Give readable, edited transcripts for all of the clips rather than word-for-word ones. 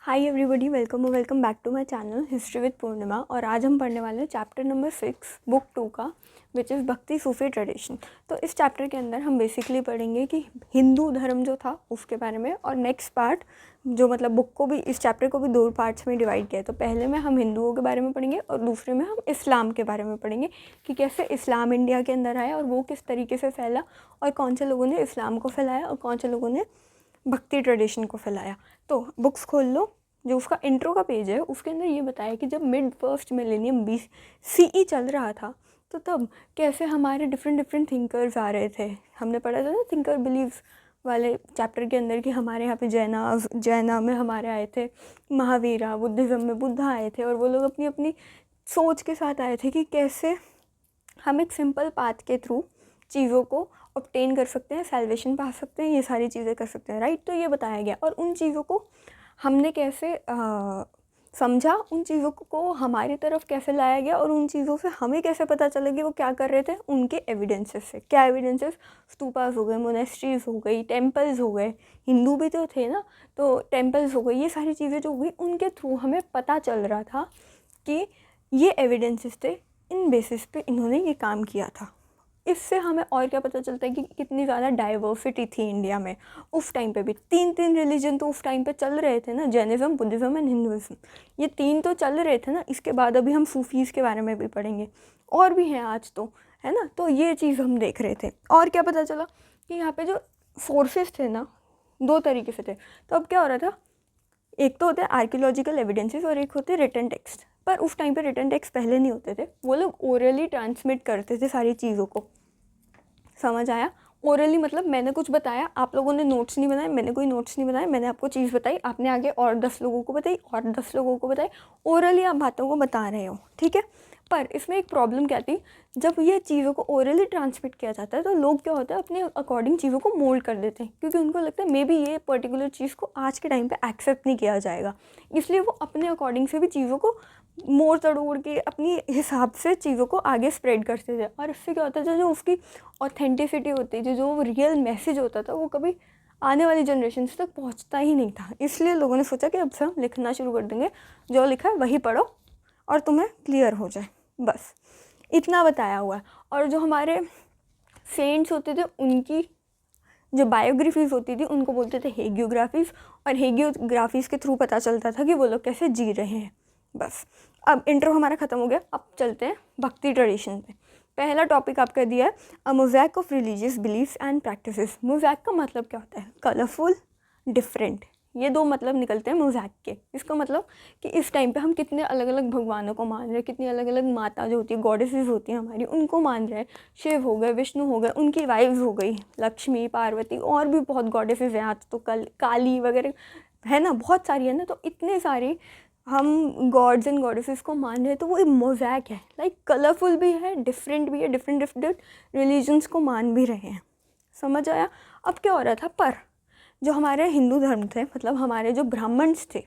Hi everybody, welcome back to my channel history with Purnima. और आज हम पढ़ने वाले हैं चैप्टर नंबर 6 बुक 2 का, विच इज़ भक्ति सूफी ट्रेडिशन। तो इस चैप्टर के अंदर हम बेसिकली पढ़ेंगे कि हिंदू धर्म जो था उसके बारे में, और नेक्स्ट पार्ट जो मतलब बुक को भी, इस चैप्टर को भी 2 पार्ट्स में डिवाइड किया है। तो पहले में हम हिंदुओं के बारे में पढ़ेंगे और दूसरे में हम इस्लाम के बारे में पढ़ेंगे कि कैसे इस्लाम इंडिया के अंदर आया और वो किस तरीके से फैला, और कौन से लोगों ने इस्लाम को फैलाया और कौन से लोगों ने भक्ति ट्रेडिशन को फैलाया। तो बुक्स खोल लो, जो उसका इंट्रो का पेज है उसके अंदर ये बताया कि जब मिड फर्स्ट मिलेनियम BCE चल रहा था तो तब कैसे हमारे डिफरेंट थिंकर्स आ रहे थे। हमने पढ़ा था ना थिंकर बिलीव्स वाले चैप्टर के अंदर कि हमारे यहाँ पे जैना में हमारे आए थे महावीरा, बुद्धिज़्म में बुद्धा आए थे, और वो लोग अपनी अपनी सोच के साथ आए थे कि कैसे हम एक सिंपल पाथ के थ्रू चीज़ों को ऑब्टेन कर सकते हैं, सैल्वेशन पा सकते हैं, ये सारी चीज़ें कर सकते हैं, राइट। तो ये बताया गया और उन चीज़ों को हमने कैसे समझा, उन चीज़ों को हमारी तरफ कैसे लाया गया, और उन चीज़ों से हमें कैसे पता चला कि वो क्या कर रहे थे उनके एविडेंसेस से। क्या एविडेंसेस? स्तूपास हो गए, मोनेस्ट्रीज हो गई, टेम्पल्स हो गए, हिंदू भी तो थे ना, तो टेम्पल्स हो गई, ये सारी चीज़ें जो हुई उनके थ्रू हमें पता चल रहा था कि ये एविडेंसेस थे, इन बेसिस पे इन्होंने ये काम किया था। इससे हमें और क्या पता चलता है कि कितनी ज़्यादा डाइवर्सिटी थी इंडिया में उस टाइम पे भी। तीन रिलीजन तो उस टाइम पे चल रहे थे ना, जैनिज़्म, बुद्धिज़्म एंड हिंदुइज़्म, ये 3 तो चल रहे थे ना। इसके बाद अभी हम सूफीज़ के बारे में भी पढ़ेंगे, और भी हैं आज तो, है ना। तो ये चीज़ हम देख रहे थे। और क्या पता चला कि यहाँ पे जो सोर्सेस थे ना, 2 तरीके से थे। तो अब क्या हो रहा था, एक तो होते हैं आर्कियोलॉजिकल एविडेंसेस और एक होते हैं रिटन टेक्स्ट। पर उस टाइम पे रिटन टेक्स्ट पहले नहीं होते थे, वो लोग ओरली ट्रांसमिट करते थे सारी चीज़ों को। समझ आया? ओरली मतलब मैंने कुछ बताया, आप लोगों ने नोट्स नहीं बनाए, मैंने कोई नोट्स नहीं बनाए, मैंने आपको चीज़ बताई, आपने आगे और 10 लोगों को बताई और 10 लोगों को बताई। ओरली आप बातों को बता रहे हो, ठीक है। पर इसमें एक प्रॉब्लम क्या थी, जब ये चीज़ों को ओरली ट्रांसमिट किया जाता है तो लोग क्या होता है अपने अकॉर्डिंग चीज़ों को मोल्ड कर देते हैं, क्योंकि उनको लगता है मे बी ये पर्टिकुलर चीज़ को आज के टाइम पे एक्सेप्ट नहीं किया जाएगा, इसलिए वो अपने अकॉर्डिंग से भी चीज़ों को मोड़ तड़ोड़ के अपनी हिसाब से चीज़ों को आगे स्प्रेड करते थे। और इससे क्या होता था, जो उसकी ऑथेंटिसिटी होती थी, जो रियल मैसेज होता था, वो कभी आने वाली जनरेशन तक पहुंचता ही नहीं था। इसलिए लोगों ने सोचा कि अब से हम लिखना शुरू कर देंगे, जो लिखा है वही पढ़ो और तुम्हें क्लियर हो जाए, बस इतना बताया हुआ है। और जो हमारे सेंट्स होते थे उनकी जो बायोग्राफीज़ होती थी उनको बोलते थे हेगियोग्राफीज़, और हेगियोग्राफीज़ के थ्रू पता चलता था कि वो लोग कैसे जी रहे हैं। बस अब इंट्रो हमारा ख़त्म हो गया, अब चलते हैं भक्ति ट्रेडिशन पे। पहला टॉपिक आपका दिया है a mosaic of religious beliefs and practices. Mosaic का मतलब क्या होता है? कलरफुल, डिफरेंट, ये 2 मतलब निकलते हैं मोज़ैक के। इसका मतलब कि इस टाइम पे हम कितने अलग अलग भगवानों को मान रहे हैं, कितनी अलग अलग माता जो होती है, गॉडेसेस होती हैं हमारी, उनको मान रहे हैं। शिव हो गए, विष्णु हो गए, उनकी वाइफ्स हो गई लक्ष्मी, पार्वती, और भी बहुत गॉडेसेस हैं आज तो, काली वगैरह है ना, बहुत सारी है ना। तो इतने सारे हम गॉड्स एंड गॉडेसेस को मान रहे हैं, तो वो एक मोज़ैक है, लाइक कलरफुल भी है, डिफरेंट भी है, डिफरेंट रिलीजन्स को मान भी रहे हैं। समझ आया? अब क्या हो रहा था, पर जो हमारे हिंदू धर्म थे, मतलब हमारे जो ब्राह्मण्स थे,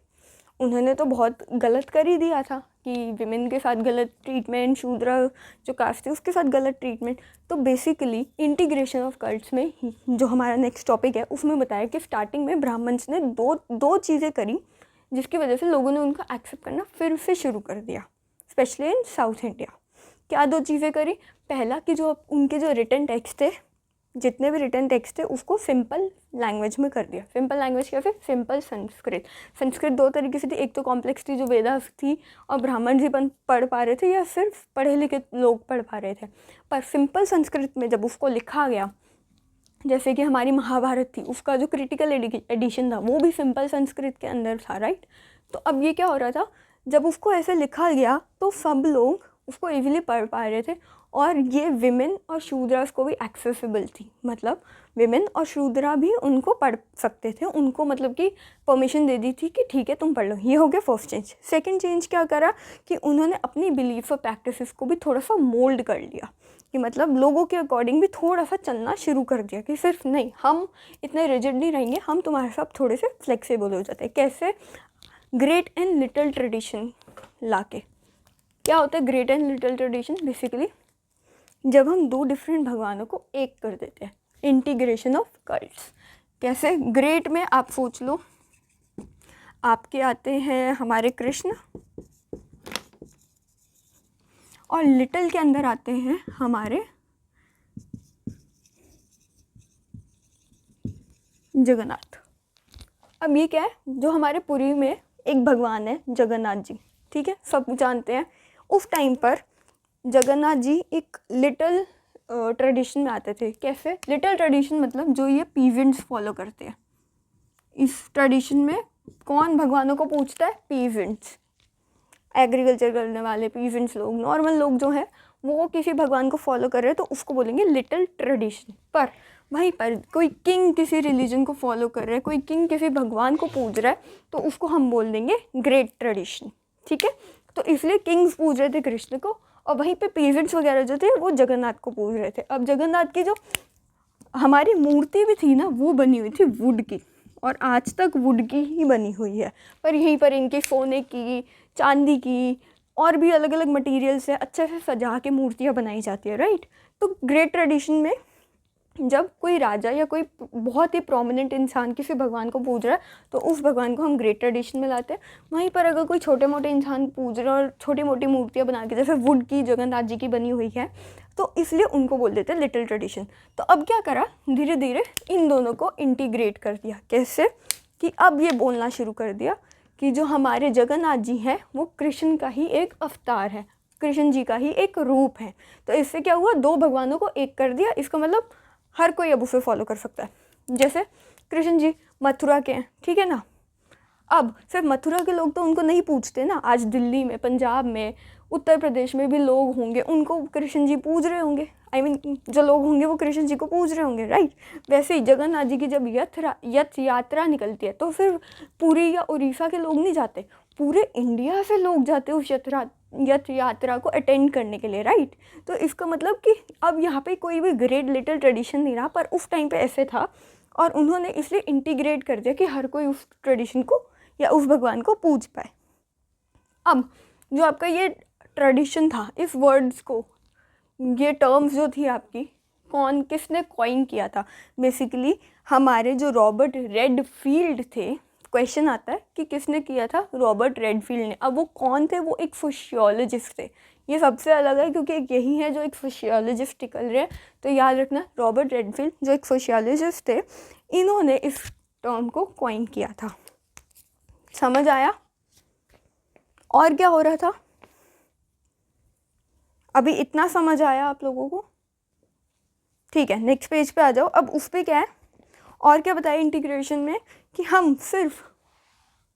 उन्होंने तो बहुत गलत कर ही दिया था कि विमेन के साथ गलत ट्रीटमेंट, शूद्र जो कास्ट थी उसके साथ गलत ट्रीटमेंट। तो बेसिकली इंटीग्रेशन ऑफ कल्ट्स में जो हमारा नेक्स्ट टॉपिक है उसमें बताया कि स्टार्टिंग में ब्राह्मण्स ने दो चीज़ें करी, जिसकी वजह से लोगों ने उनका एक्सेप्ट करना फिर से शुरू कर दिया, स्पेशली इन साउथ इंडिया। क्या 2 चीज़ें करी? पहला कि जो उनके जो रिटन टेक्स्ट थे, जितने भी रिटन टेक्स्ट थे उसको सिंपल लैंग्वेज में कर दिया। सिंपल लैंग्वेज कैसे? सिंपल संस्कृत। संस्कृत 2 तरीके से थी, एक तो कॉम्प्लेक्स थी जो वेदास थी और ब्राह्मण जी पढ़ पा रहे थे, या सिर्फ पढ़े लिखे लोग पढ़ पा रहे थे। पर सिंपल संस्कृत में जब उसको लिखा गया, जैसे कि हमारी महाभारत थी, उसका जो क्रिटिकल एडिशन था वो भी सिंपल संस्कृत के अंदर था, राइट। तो अब ये क्या हो रहा था, जब उसको ऐसे लिखा गया तो सब लोग उसको इजीली पढ़ पा रहे थे, और ये विमेन और शूद्रास को भी एक्सेसिबल थी। मतलब विमेन और शूद्रा भी उनको पढ़ सकते थे, उनको मतलब कि परमिशन दे दी थी कि ठीक है तुम पढ़ लो। ये हो गया फर्स्ट चेंज। सेकंड चेंज क्या करा कि उन्होंने अपनी बिलीफ और प्रैक्टिसेस को भी थोड़ा सा मोल्ड कर लिया, कि मतलब लोगों के अकॉर्डिंग भी थोड़ा सा चलना शुरू कर दिया, कि सिर्फ नहीं हम इतने रिजिड नहीं रहेंगे, हम तुम्हारे साथ थोड़े से फ्लेक्सिबल हो जाते हैं। कैसे? ग्रेट एंड लिटिल ट्रेडिशन लाके। क्या होता है great and little tradition? Basically जब हम 2 डिफरेंट भगवानों को एक कर देते हैं, इंटीग्रेशन ऑफ कल्ट्स। कैसे? ग्रेट में आप सोच लो, आपके आते हैं हमारे कृष्ण, और लिटिल के अंदर आते हैं हमारे जगन्नाथ। अब ये क्या है, जो हमारे पुरी में एक भगवान है जगन्नाथ जी, ठीक है, सब जानते हैं। उस टाइम पर जगन्नाथ जी एक लिटिल ट्रेडिशन में आते थे। कैसे लिटिल ट्रेडिशन, मतलब जो ये पीजेंट्स फॉलो करते हैं। इस ट्रेडिशन में कौन भगवानों को पूजता है? पीजेंट्स, एग्रीकल्चर करने वाले पीजेंट्स लोग, नॉर्मल लोग जो हैं वो किसी भगवान को फॉलो कर रहे हैं तो उसको बोलेंगे लिटिल ट्रेडिशन। पर वहीं पर कोई किंग किसी रिलीजन को फॉलो कर रहा है, कोई किंग किसी भगवान को पूज रहा है, तो उसको हम बोल देंगे ग्रेट ट्रेडिशन, ठीक है। तो इसलिए किंग्स पूज रहे थे कृष्ण को, और वहीं पे पीजेंट्स वगैरह जो थे वो जगन्नाथ को पूज रहे थे। अब जगन्नाथ की जो हमारी मूर्ति भी थी ना, वो बनी हुई थी वुड की, और आज तक वुड की ही बनी हुई है। पर यहीं पर इनकी सोने की, चांदी की और भी अलग अलग मटेरियल से अच्छे से सजा के मूर्तियाँ बनाई जाती है, राइट। तो ग्रेट ट्रेडिशन में जब कोई राजा या कोई बहुत ही प्रोमिनेंट इंसान किसी भगवान को पूज रहा है तो उस भगवान को हम ग्रेट ट्रेडिशन में लाते हैं। वहीं पर अगर कोई छोटे मोटे इंसान पूज रहे हैं और छोटी मोटी मूर्तियाँ बना के, जैसे वुड की जगन्नाथ जी की बनी हुई है, तो इसलिए उनको बोल देते हैं लिटिल ट्रेडिशन। तो अब क्या करा, धीरे धीरे इन दोनों को इंटीग्रेट कर दिया। कैसे कि अब ये बोलना शुरू कर दिया कि जो हमारे जगन्नाथ जी हैं वो कृष्ण का ही एक अवतार है, कृष्ण जी का ही एक रूप है। तो इससे क्या हुआ, दो भगवानों को एक कर दिया। इसका मतलब हर कोई अब उसे फॉलो कर सकता है। जैसे कृष्ण जी मथुरा के हैं, ठीक है ना। अब सिर्फ मथुरा के लोग तो उनको नहीं पूजते ना, आज दिल्ली में, पंजाब में, उत्तर प्रदेश में भी लोग होंगे, उनको कृष्ण जी पूज रहे होंगे। जो लोग होंगे वो कृष्ण जी को पूज रहे होंगे, राइट। वैसे ही जगन्नाथ जी की जब यथ यात्रा निकलती है तो फिर पुरी या उड़ीसा के लोग नहीं जाते, पूरे इंडिया से लोग जाते उस यथ यात्रा को अटेंड करने के लिए, राइट। तो इसका मतलब कि अब यहाँ पे कोई भी ग्रेट लिटिल ट्रेडिशन नहीं रहा, पर उस टाइम पे ऐसे था और उन्होंने इसलिए इंटीग्रेट कर दिया कि हर कोई उस ट्रेडिशन को या उस भगवान को पूज पाए। अब जो आपका ये ट्रेडिशन था, इस वर्ड्स को, ये टर्म्स जो थी आपकी, किसने कॉइन किया था? बेसिकली हमारे जो रॉबर्ट रेडफील्ड थे। क्वेश्चन आता है कि किसने किया था? रॉबर्ट रेडफील्ड ने। अब वो कौन थे? वो एक सोशियोलॉजिस्ट थे। ये सबसे अलग है क्योंकि एक यही है जो एक सोशियोलॉजिस्ट निकल रहे हैं, तो याद रखना रॉबर्ट रेडफील्ड जो एक सोशियोलॉजिस्ट थे, इन्होंने इस टर्म को कॉइन किया था। समझ आया? और क्या हो रहा था? अभी इतना समझ आया आप लोगों को? ठीक है, नेक्स्ट पेज पे आ जाओ। अब उस पे क्या है और क्या बताया इंटीग्रेशन में, कि हम सिर्फ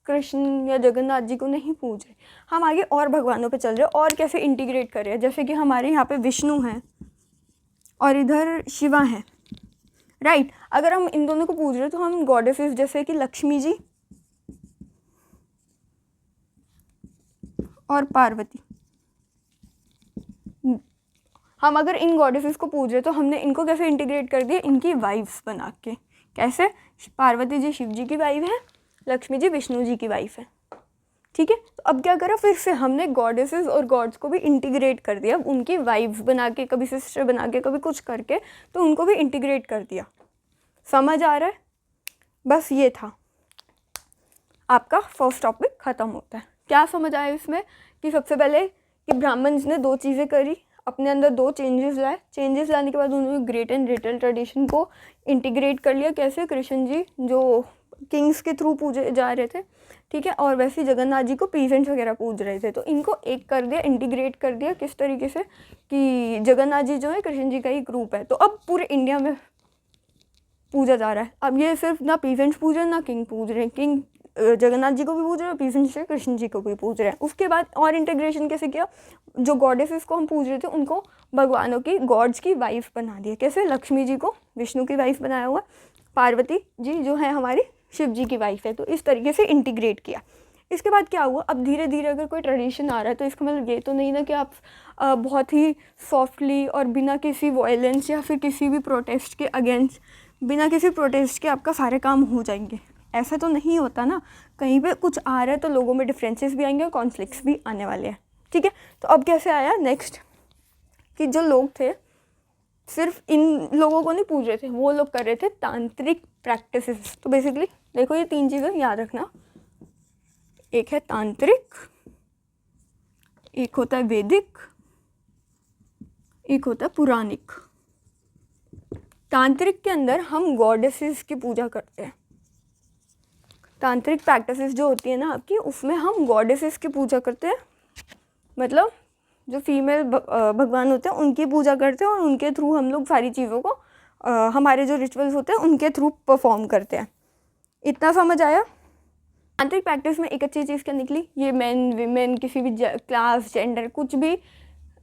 कृष्ण या जगन्नाथ जी को नहीं पूज रहे, हम आगे और भगवानों पे चल रहे और कैसे इंटीग्रेट कर रहे हैं। जैसे कि हमारे यहाँ पे विष्णु हैं और इधर शिवा हैं, राइट। अगर हम इन दोनों को पूज रहे हैं तो हम गॉडेसेस जैसे कि लक्ष्मी जी और पार्वती, हम अगर इन गॉडेसेस को पूज रहे तो हमने इनको कैसे इंटीग्रेट कर दिया? इनकी वाइफ्स बना के। कैसे? पार्वती जी शिव जी की वाइफ है, लक्ष्मी जी विष्णु जी की वाइफ है, ठीक है। तो अब क्या करा, फिर से हमने गॉडेसेस और गॉड्स को भी इंटीग्रेट कर दिया, उनकी वाइफ्स बना के, कभी सिस्टर बना के, कभी कुछ करके, तो उनको भी इंटीग्रेट कर दिया। समझ आ रहा है? बस ये था आपका फर्स्ट टॉपिक ख़त्म होता है। क्या समझ आया इसमें? कि सबसे पहले कि ब्राह्मण्स ने दो चीज़ें करी, अपने अंदर दो चेंजेस लाए। चेंजेस लाने के बाद उन्होंने ग्रेट एंड लिटिल ट्रेडिशन को इंटीग्रेट कर लिया। कैसे? कृष्ण जी जो किंग्स के थ्रू पूजे जा रहे थे, ठीक है, और वैसे ही जगन्नाथ जी को पीजेंट्स वगैरह पूज रहे थे, तो इनको एक कर दिया, इंटीग्रेट कर दिया। किस तरीके से? कि जगन्नाथ जी जो है कृष्ण जी का ही ग्रुप है, तो अब पूरे इंडिया में पूजा जा रहा है। अब ये सिर्फ ना पीजेंट्स पूज रहे हैं ना किंग पूज रहे हैं, किंग जगन्नाथ जी को भी पूज रहे हैं, पीजेंट्स से कृष्ण जी को भी पूज रहे हैं। उसके बाद और इंटीग्रेशन कैसे किया? जो गॉडेसेस को हम पूज रहे थे उनको भगवानों की, गॉड्स की वाइफ बना दिया। कैसे? लक्ष्मी जी को विष्णु की वाइफ बनाया हुआ, पार्वती जी जो है हमारी शिव जी की वाइफ है, तो इस तरीके से इंटीग्रेट किया। इसके बाद क्या हुआ, अब धीरे धीरे अगर कोई ट्रेडिशन आ रहा है तो इसका मतलब ये तो नहीं ना कि आप बहुत ही सॉफ्टली और बिना किसी वायलेंस या फिर किसी भी प्रोटेस्ट के अगेंस्ट, बिना किसी प्रोटेस्ट के आपका सारे काम हो जाएंगे। ऐसा तो नहीं होता ना, कहीं पे कुछ आ रहा है तो लोगों में डिफरेंसेस भी आएंगे और कॉन्फ्लिक्ट्स भी आने वाले हैं, ठीक है। तो अब कैसे आया नेक्स्ट, कि जो लोग थे सिर्फ इन लोगों को नहीं पूज रहे थे, वो लोग कर रहे थे तांत्रिक प्रैक्टिसेस। तो बेसिकली देखो ये तीन चीज़ें याद रखना, एक है तांत्रिक, एक होता है वैदिक, एक होता है पुराणिक। तांत्रिक के अंदर हम गॉडेसेस की पूजा करते हैं। तांत्रिक प्रैक्टिसेस जो होती है ना आपकी, उसमें हम गॉडेसेस की पूजा करते हैं, मतलब जो फीमेल भगवान होते हैं उनकी पूजा करते हैं और उनके थ्रू हम लोग सारी चीज़ों को हमारे जो रिचुअल्स होते हैं उनके थ्रू परफॉर्म करते हैं। इतना समझ आया? तांत्रिक प्रैक्टिस में एक अच्छी चीज़ क्या निकली, ये मेन वीमेन किसी भी क्लास जेंडर कुछ भी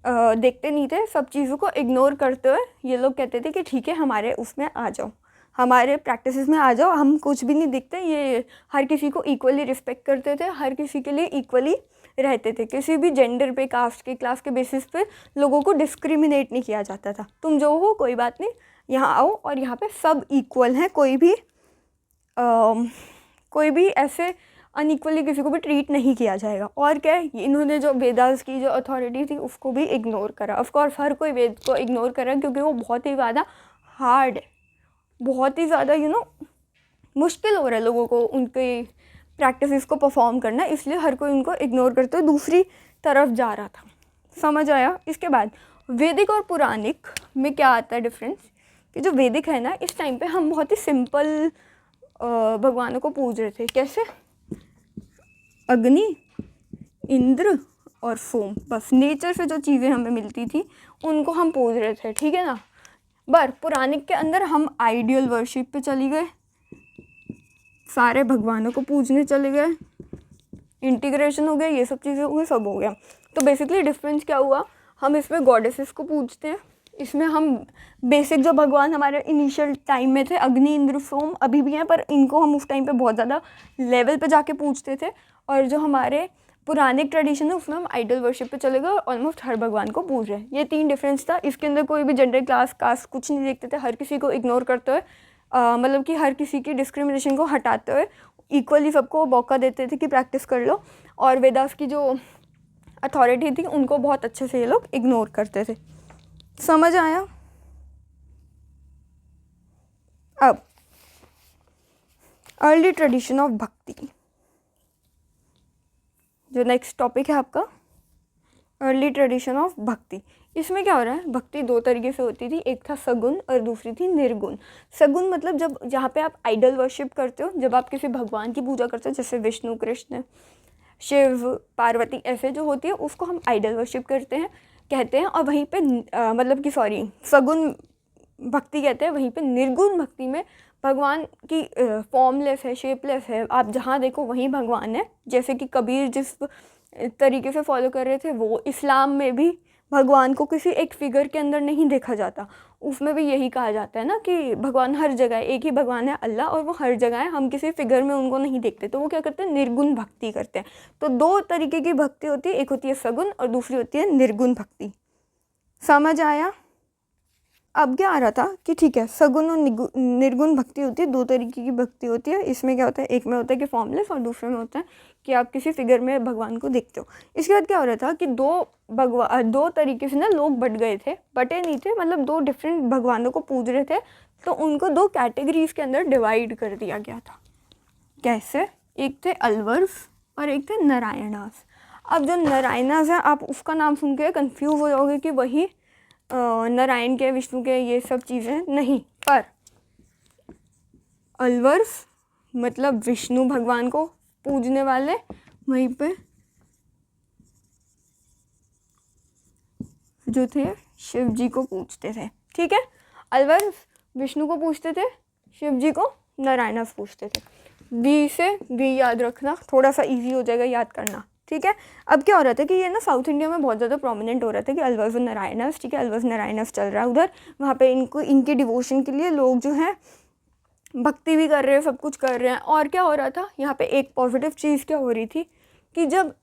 देखते नहीं थे, सब चीज़ों को इग्नोर करते हुए ये लोग कहते थे कि ठीक है हमारे उसमें आ जाओ, हमारे प्रैक्टिसेस में आ जाओ, हम कुछ भी नहीं दिखते। ये हर किसी को इक्वली रिस्पेक्ट करते थे, हर किसी के लिए इक्वली रहते थे, किसी भी जेंडर पे, कास्ट के, क्लास के बेसिस पे लोगों को डिस्क्रिमिनेट नहीं किया जाता था। तुम जो हो कोई बात नहीं, यहाँ आओ और यहाँ पे सब इक्वल हैं, कोई भी ऐसे अनइक्वली किसी को भी ट्रीट नहीं किया जाएगा। और क्या है, इन्होंने जो वेदास की जो अथॉरिटी थी उसको भी इग्नोर करा। ऑफ कोर्स हर कोई वेद को इग्नोर करा क्योंकि वो बहुत ही ज़्यादा हार्ड है, बहुत ही ज़्यादा मुश्किल हो रहा है लोगों को उनके प्रैक्टिसेस को परफॉर्म करना, इसलिए हर कोई उनको इग्नोर करते हुए दूसरी तरफ जा रहा था। समझ आया? इसके बाद वैदिक और पुराणिक में क्या आता है डिफरेंस, कि जो वैदिक है ना, इस टाइम पे हम बहुत ही सिंपल भगवानों को पूज रहे थे। कैसे? अग्नि, इंद्र और सोम, बस नेचर से जो चीज़ें हमें मिलती थी उनको हम पूज रहे थे, ठीक है ना। पर पुराणिक के अंदर हम आइडियल वर्शिप पे चली गए, सारे भगवानों को पूजने चले गए, इंटीग्रेशन हो गया, ये सब चीज़ें हो गई, सब हो गया। तो बेसिकली डिफरेंस क्या हुआ, हम इसमें गॉडेसेस को पूजते हैं, इसमें हम बेसिक जो भगवान हमारे इनिशियल टाइम में थे, अग्नि, इंद्र, सोम अभी भी हैं, पर इनको हम उस टाइम पे बहुत ज़्यादा लेवल पे जाके पूजते थे। और जो हमारे पुरानिक ट्रेडिशन है उसमें हम आइडल वर्शिप पे चले गए और ऑलमोस्ट हर भगवान को पूज रहे हैं। ये 3 डिफरेंस था। इसके अंदर कोई भी जेंडर, क्लास, कास्ट कुछ नहीं देखते थे, हर किसी को इग्नोर करते हुए, मतलब कि हर किसी की डिस्क्रिमिनेशन को हटाते हुए इक्वली सबको मौका देते थे कि प्रैक्टिस कर लो। और वेदास की जो अथॉरिटी थी उनको बहुत अच्छे से ये लोग इग्नोर करते थे। समझ आया? अब अर्ली ट्रेडिशन ऑफ भक्ति, जो नेक्स्ट टॉपिक है आपका, अर्ली ट्रेडिशन ऑफ भक्ति। इसमें क्या हो रहा है, भक्ति 2 तरीके से होती थी, एक था सगुण और दूसरी थी निर्गुण। सगुण मतलब जब जहाँ पे आप आइडल वर्शिप करते हो, जब आप किसी भगवान की पूजा करते हो, जैसे विष्णु, कृष्ण, शिव, पार्वती, ऐसे जो होती है उसको हम आइडल वर्शिप कहते हैं। और वहीं पे मतलब कि सगुण भक्ति कहते हैं। वहीं पे निर्गुण भक्ति में भगवान की फॉर्मलेस है, शेपलेस है, आप जहाँ देखो वहीं भगवान है। जैसे कि कबीर जिस तरीके से फॉलो कर रहे थे, वो इस्लाम में भी भगवान को किसी एक फिगर के अंदर नहीं देखा जाता, उसमें भी यही कहा जाता है ना कि भगवान हर जगह है, एक ही भगवान है अल्लाह, और वो हर जगह है, हम किसी फिगर में उनको नहीं देखते। तो वो क्या करते हैं, निर्गुण भक्ति करते हैं। तो 2 तरीके की भक्ति होती है, एक होती है सगुण और दूसरी होती है निर्गुण भक्ति। समझ आया? अब क्या आ रहा था कि ठीक है, सगुण और निर्गुण भक्ति होती है, 2 तरीके की भक्ति होती है। इसमें क्या होता है, एक में होता है कि फॉर्मलेस और दूसरे में होता है कि आप किसी फिगर में भगवान को देखते हो। इसके बाद क्या हो रहा था कि 2 तरीके से ना लोग बट गए थे, बटे नहीं थे, मतलब 2 डिफरेंट भगवानों को पूज रहे थे, तो उनको 2 कैटेगरीज के अंदर डिवाइड कर दिया गया था। कैसे? एक थे अलवर्स और एक थे नारायणास। अब जो नारायणास है, आप उसका नाम सुन के कन्फ्यूज़ हो जाओगे कि वही नारायण के, विष्णु के, ये सब चीज़ें नहीं। पर अलवर्स मतलब विष्णु भगवान को पूजने वाले, वहीं पे जो थे शिव जी को पूजते थे, ठीक है। अलवर्स विष्णु को पूजते थे, शिव जी को नारायणास पूजते थे। वी याद रखना, थोड़ा सा इजी हो जाएगा याद करना, ठीक है। अब क्या हो रहा था कि ये ना साउथ इंडिया में बहुत ज़्यादा प्रोमिनेंट हो रहा था कि अलवर्स और नारायणास, ठीक है, अलवर्स नारायणास चल रहा है उधर। वहाँ पे इनकी डिवोशन के लिए लोग जो हैं भक्ति भी कर रहे हैं, सब कुछ कर रहे हैं। और क्या हो रहा था यहाँ पे, एक पॉजिटिव चीज़ क्या हो रही थी कि जब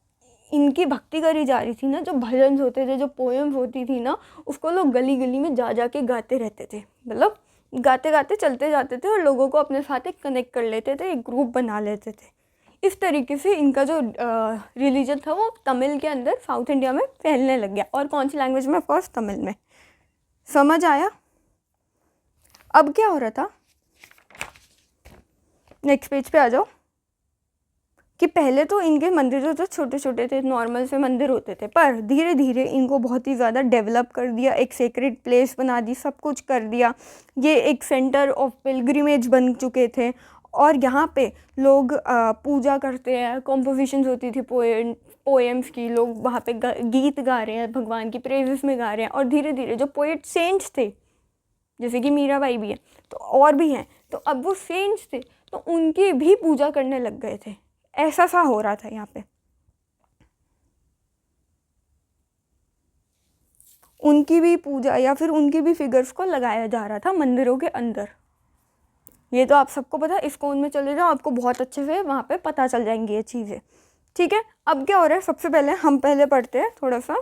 इनकी भक्ति करी जा रही थी ना, जो भजन होते थे, जो पोएम्स होती थी ना, उसको लोग गली गली में जा के गाते रहते थे। मतलब गाते गाते चलते जाते थे और लोगों को अपने साथ एक कनेक्ट कर लेते थे, एक ग्रुप बना लेते थे। इस तरीके से इनका जो रिलीजन था वो तमिल के अंदर साउथ इंडिया में फैलने लग गया। और कौन सी लैंग्वेज में? ऑफकोर्स तमिल में। समझ आया? अब क्या हो रहा था, नेक्स्ट पेज पे आ जाओ। कि पहले तो इनके मंदिर तो छोटे छोटे थे, नॉर्मल से मंदिर होते थे, पर धीरे धीरे इनको बहुत ही ज़्यादा डेवलप कर दिया, एक सेक्रेड प्लेस बना दी, सब कुछ कर दिया। ये एक सेंटर ऑफ पिलग्रिमेज बन चुके थे और यहाँ पे लोग पूजा करते हैं, कॉम्पोजिशंस होती थी पोएम्स की, लोग वहाँ पे गीत गा रहे हैं, भगवान की प्रेजेस में गा रहे हैं। और धीरे धीरे जो पोएट सेंट्स थे, जैसे कि मीराबाई भी है तो और भी हैं, तो अब वो सेंट्स थे तो उनकी भी पूजा करने लग गए थे। ऐसा सा हो रहा था यहाँ पे, उनकी भी पूजा या फिर उनकी भी फिगर्स को लगाया जा रहा था मंदिरों के अंदर। ये तो आप सबको पता है, इस्कॉन में चले जाओ आपको बहुत अच्छे से वहाँ पे पता चल जाएंगी ये चीज़ें। ठीक है, अब क्या हो रहा है, सबसे पहले हम पहले पढ़ते हैं थोड़ा सा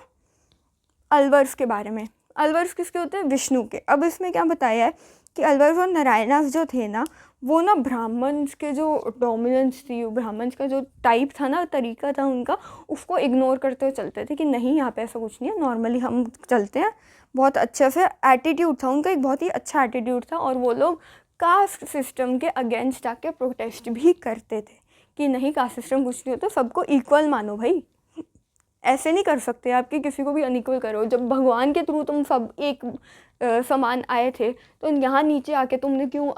अलवर्स के बारे में। अलवर्स किसके होते हैं? विष्णु के। अब इसमें क्या बताया है कि अलवर्स और नारायणास जो थे ना, वो ना ब्राह्मण्स के जो डोमिनेंस थी, ब्राह्मण्स का जो टाइप था ना, तरीका था उनका, उसको इग्नोर करते हुए चलते थे कि नहीं यहाँ पे ऐसा कुछ नहीं है, नॉर्मली हम चलते हैं। बहुत अच्छे से एटीट्यूड था उनका, एक बहुत ही अच्छा एटीट्यूड था। और वो लोग कास्ट सिस्टम के अगेंस्ट आके प्रोटेस्ट भी करते थे कि नहीं, कास्ट सिस्टम कुछ नहीं होता, सबको इक्वल मानो भाई, ऐसे नहीं कर सकते आप कि किसी को भी अनइक्वल करो। जब भगवान के थ्रू तुम सब एक समान आए थे तो यहाँ नीचे आके तुमने क्यों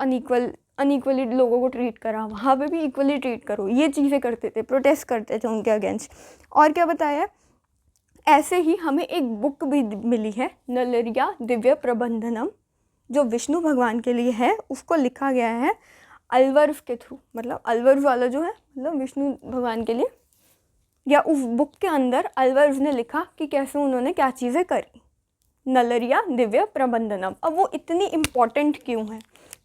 अनइक्वली लोगों को ट्रीट करा, वहाँ पे भी इक्वली ट्रीट करो। ये चीज़ें करते थे, प्रोटेस्ट करते थे उनके अगेंस्ट। और क्या बताया, ऐसे ही हमें एक बुक भी मिली है, नलरिया दिव्य प्रबंधनम, जो विष्णु भगवान के लिए है, उसको लिखा गया है अलवर्स के थ्रू। मतलब अलवर्स वाला जो है, मतलब विष्णु भगवान के लिए, या उस बुक के अंदर अलवर्स ने लिखा कि कैसे उन्होंने क्या चीज़ें करी। नलरिया दिव्य प्रबंधनम। अब वो इतनी इम्पॉर्टेंट क्यों है?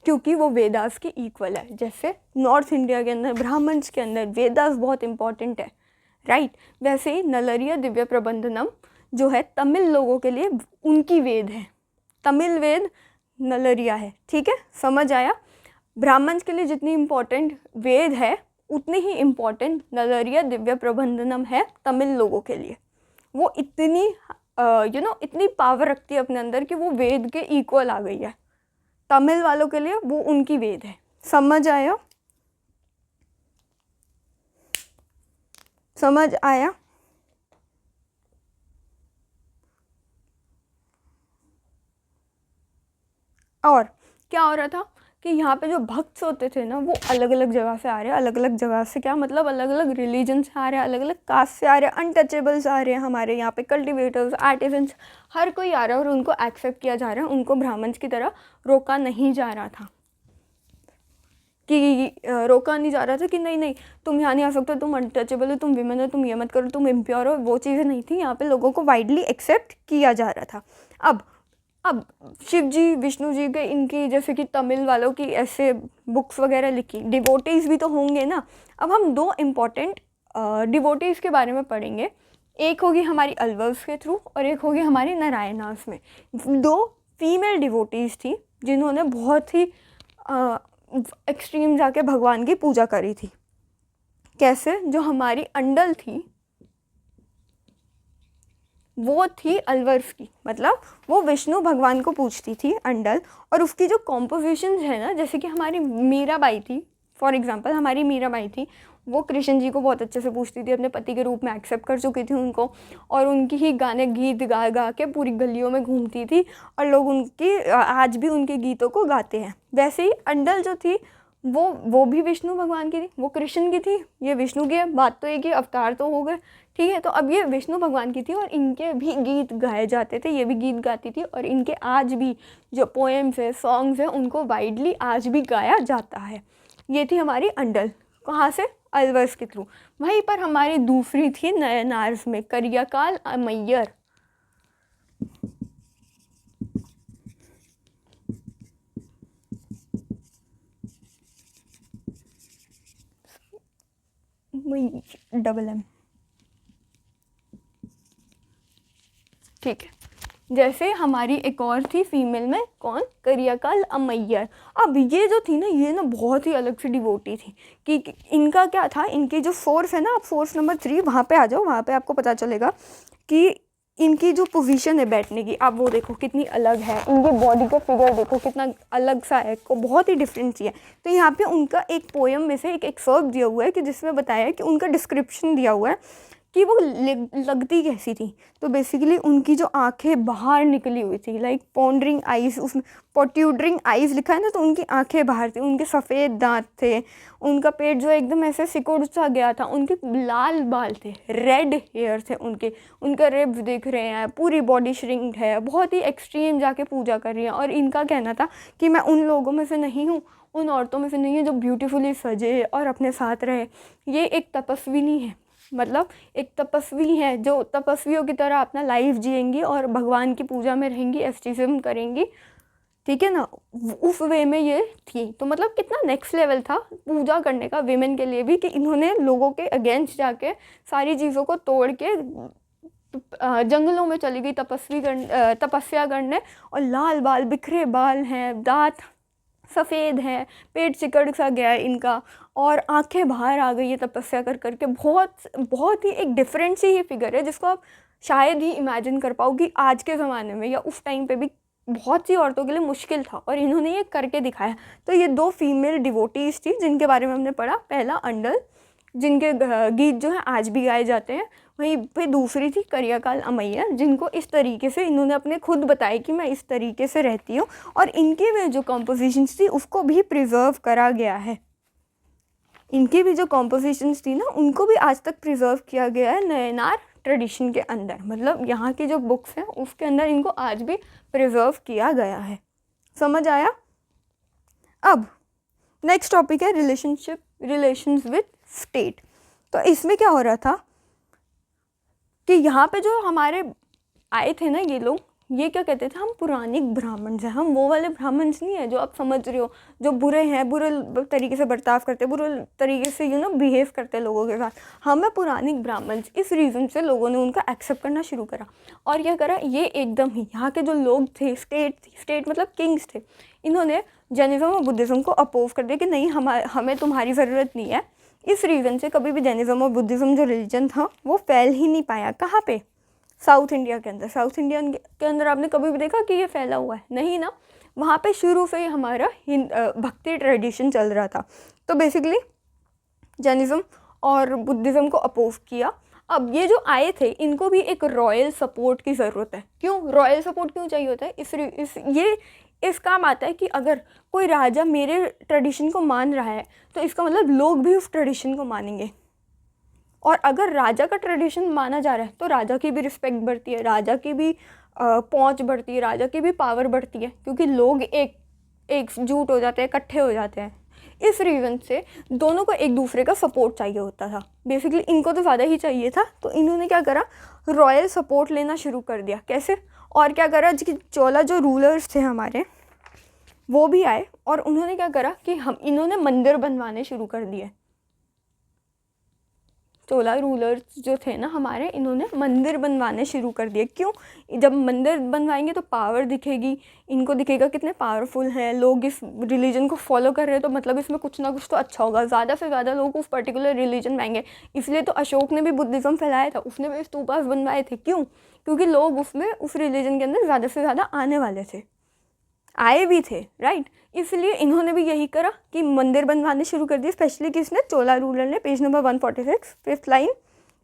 क्योंकि वो वेदास के इक्वल है। जैसे नॉर्थ इंडिया के अंदर ब्राह्मण्स के अंदर वेदास बहुत इम्पॉर्टेंट है, राइट, वैसे ही नलरिया दिव्य प्रबंधनम जो है तमिल लोगों के लिए उनकी वेद है, तमिल वेद नलरिया है। ठीक है, समझ आया? ब्राह्मण्स के लिए जितनी इम्पॉर्टेंट वेद है उतनी ही इम्पॉर्टेंट नलरिया दिव्य प्रबंधनम है तमिल लोगों के लिए। वो इतनी इतनी पावर रखती है अपने अंदर कि वो वेद के इक्वल आ गई है। तमिल वालों के लिए वो उनकी वेद है। समझ आया? समझ आया? और क्या हो रहा था कि यहाँ पे जो भक्त होते थे ना, वो अलग अलग जगह से आ रहे हैं। अलग अलग जगह से क्या मतलब, अलग अलग रिलीजन से आ रहे हैं, अलग अलग कास्ट से आ रहे हैं, अनटचेबल्स आ रहे हैं हमारे यहाँ पे, कल्टिवेटर्स, आर्टिजन्स, हर कोई आ रहा है और उनको एक्सेप्ट किया जा रहा है। उनको ब्राह्मण्स की तरह रोका नहीं जा रहा था कि रोका नहीं जा रहा था कि नहीं नहीं तुम यहाँ नहीं आ सकते, तुम अनटचेबल हो, तुम विमेन हो, तुम ये मत करो, तुम इम्प्योर हो। वो चीज़ें नहीं थी यहाँ पे, लोगों को वाइडली एक्सेप्ट किया जा रहा था। अब शिव जी, विष्णु जी के, इनकी जैसे कि तमिल वालों की ऐसे बुक्स वगैरह लिखी, डिवोटीज़ भी तो होंगे ना। अब हम दो इम्पॉर्टेंट डिवोटीज़ के बारे में पढ़ेंगे। एक होगी हमारी अलवर्स के थ्रू और एक होगी हमारी नारायणास में। दो फीमेल डिवोटीज़ थी जिन्होंने बहुत ही एक्सट्रीम जाके भगवान की पूजा करी थी। कैसे? जो हमारी अंडल थी वो थी अलवर्स की, मतलब वो विष्णु भगवान को पूछती थी अंडल। और उसकी जो कॉम्पोजिशंस है ना, जैसे कि हमारी मीराबाई थी, फॉर एग्जांपल हमारी मीराबाई थी, वो कृष्ण जी को बहुत अच्छे से पूछती थी, अपने पति के रूप में एक्सेप्ट कर चुकी थी उनको, और उनकी ही गाने गीत गा गा के पूरी गलियों में घूमती थी और लोग उनकी आज भी उनके गीतों को गाते हैं। वैसे ही अंडल जो थी वो भी विष्णु भगवान की थी, वो कृष्ण की थी, ये विष्णु की है। बात तो एक ही, अवतार तो हो गए, ठीक है। तो अब ये विष्णु भगवान की थी और इनके भी गीत गाए जाते थे, ये भी गीत गाती थी, और इनके आज भी जो पोएम्स है, सॉन्ग्स हैं, उनको वाइडली आज भी गाया जाता है। ये थी हमारी अंडल, कहाँ से? अलवर्स के थ्रू। वहीं पर हमारी दूसरी थी नयनार्स में, करियाकाल अमैयर। MM, ठीक है। जैसे हमारी एक और थी फीमेल में, कौन? करियाकाल अमैयर। अब ये जो थी ना, ये ना बहुत ही अलग सी डिवोटी थी कि इनका क्या था, इनकी जो सोर्स है ना, आप सोर्स नंबर 3 वहाँ पे आ जाओ, वहाँ पे आपको पता चलेगा कि इनकी जो पोजीशन है बैठने की, आप वो देखो कितनी अलग है, इनकी बॉडी का फिगर देखो कितना अलग सा है, को बहुत ही डिफरेंट सी है। तो यहाँ पे उनका एक पोएम में से एक एक्सर्प्ट दिया हुआ है कि जिसमें बताया है कि उनका डिस्क्रिप्शन दिया हुआ है कि वो लगती कैसी थी। तो बेसिकली उनकी जो आंखें बाहर निकली हुई थी, लाइक पॉन्डरिंग आइज़, उसमें पोट्यूडरिंग आइज़ लिखा है ना, तो उनकी आंखें बाहर थी, उनके सफ़ेद दांत थे, उनका पेट जो एकदम ऐसे सिकुड़ सा गया था, उनके लाल बाल थे, रेड हेयर थे उनके रिब्स दिख रहे हैं, पूरी बॉडी श्रिंक है, बहुत ही एक्सट्रीम जाके पूजा कर रही है। और इनका कहना था कि मैं उन लोगों में से नहीं हूँ, उन औरतों में से नहीं है जो ब्यूटीफुली सजे और अपने साथ रहे। ये एक तपस्विनी है, मतलब एक तपस्वी है जो तपस्वियों की तरह अपना लाइफ जिएंगी और भगवान की पूजा में रहेंगी, एस्टिज्म करेंगी, ठीक है ना, उस वे में ये थी। तो मतलब कितना नेक्स्ट लेवल था पूजा करने का विमेन के लिए भी, कि इन्होंने लोगों के अगेंस्ट जाके सारी चीज़ों को तोड़ के जंगलों में चली गई तपस्या करने। और लाल बाल, बिखरे बाल हैं, दांत सफ़ेद हैं, पेट सिकड़ सा गया है इनका, और आंखें बाहर आ गई है तपस्या कर करके। बहुत ही एक डिफरेंट सी ही फिगर है जिसको आप शायद ही इमेजिन कर पाओगी आज के ज़माने में, या उस टाइम पे भी बहुत सी औरतों के लिए मुश्किल था, और इन्होंने ये करके दिखाया। तो ये 2 फीमेल डिवोटीज़ थी जिनके बारे में हमने पढ़ा। पहला अंडल, जिनके गीत जो है आज भी गाए जाते हैं। वहीं पे दूसरी थी करियाकाल अमैया, जिनको इस तरीके से इन्होंने अपने खुद बताया कि मैं इस तरीके से रहती हूँ, और इनके में जो कॉम्पोजिशंस थी उसको भी प्रिजर्व करा गया है। इनकी भी जो कॉम्पोजिशंस थी ना, उनको भी आज तक प्रिजर्व किया गया है नयनार ट्रेडिशन के अंदर। मतलब यहाँ की जो बुक्स हैं उसके अंदर इनको आज भी प्रिजर्व किया गया है। समझ आया? अब नेक्स्ट टॉपिक है रिलेशंस विद स्टेट। तो इसमें क्या हो रहा था कि यहाँ पे जो हमारे आए थे ना ये लोग, ये क्या कहते थे, हम पुरानिक ब्राह्मण्स हैं, हम वो वाले ब्राह्मण्स नहीं है जो आप समझ रहे हो, जो बुरे हैं, बुरे तरीके से बर्ताव करते, बुरे तरीके से बिहेव करते लोगों के साथ। हम हैं पुरानिक ब्राह्मण्स। इस रीज़न से लोगों ने उनका एक्सेप्ट करना शुरू करा। और क्या करा, ये एकदम ही यहाँ के जो लोग थे, स्टेट मतलब किंग्स थे, इन्होंने जैनिज़्म और बुद्धिज़्म को अपोज कर दिया कि नहीं, हमें तुम्हारी ज़रूरत नहीं है। इस रीज़न से कभी भी जैनिज़्म और बुद्धिज़्म जो रिलीजन था वो फैल ही नहीं पाया। कहाँ पे? साउथ इंडिया के अंदर। साउथ इंडिया के अंदर आपने कभी भी देखा कि ये फैला हुआ है? नहीं ना। वहाँ पे शुरू से ही हमारा भक्ति ट्रेडिशन चल रहा था। तो बेसिकली जैनिज़्म और बुद्धिज़्म को अपोज किया। अब ये जो आए थे इनको भी एक रॉयल सपोर्ट की ज़रूरत है। क्यों रॉयल सपोर्ट क्यों चाहिए होता है? इस काम आता है कि अगर कोई राजा मेरे ट्रेडिशन को मान रहा है तो इसका मतलब लोग भी उस ट्रेडिशन को मानेंगे। और अगर राजा का ट्रेडिशन माना जा रहा है तो राजा की भी रिस्पेक्ट बढ़ती है, राजा की भी पहुंच बढ़ती है, राजा की भी पावर बढ़ती है, क्योंकि लोग एकजुट हो जाते हैं, इकट्ठे हो जाते हैं। इस रीज़न से दोनों को एक दूसरे का सपोर्ट चाहिए होता था। बेसिकली इनको तो ज़्यादा ही चाहिए था, तो इन्होंने क्या करा, रॉयल सपोर्ट लेना शुरू कर दिया। कैसे? और क्या करा, चोला जो रूलर्स थे हमारे वो भी आए, और उन्होंने क्या करा कि इन्होंने मंदिर बनवाने शुरू कर दिए। चोला रूलर्स जो थे ना हमारे, इन्होंने मंदिर बनवाने शुरू कर दिए। क्यों? जब मंदिर बनवाएंगे तो पावर दिखेगी, इनको दिखेगा कितने पावरफुल हैं, लोग इस रिलीजन को फॉलो कर रहे हैं, तो मतलब इसमें कुछ ना कुछ तो अच्छा होगा, ज़्यादा से ज़्यादा लोग उस पर्टिकुलर रिलीजन में आएंगे। इसलिए तो अशोक ने भी बुद्धिज़्म फैलाया था, उसने भी स्तूपास बनवाए थे। क्यों? क्योंकि लोग उसमें उस रिलीजन के अंदर ज़्यादा से ज़्यादा आने वाले थे, आए भी थे, राइट। इसलिए इन्होंने भी यही करा कि मंदिर बनवाने शुरू कर दिए। स्पेशली किसने? चोला रूलर ने। पेज नंबर 146 5th लाइन,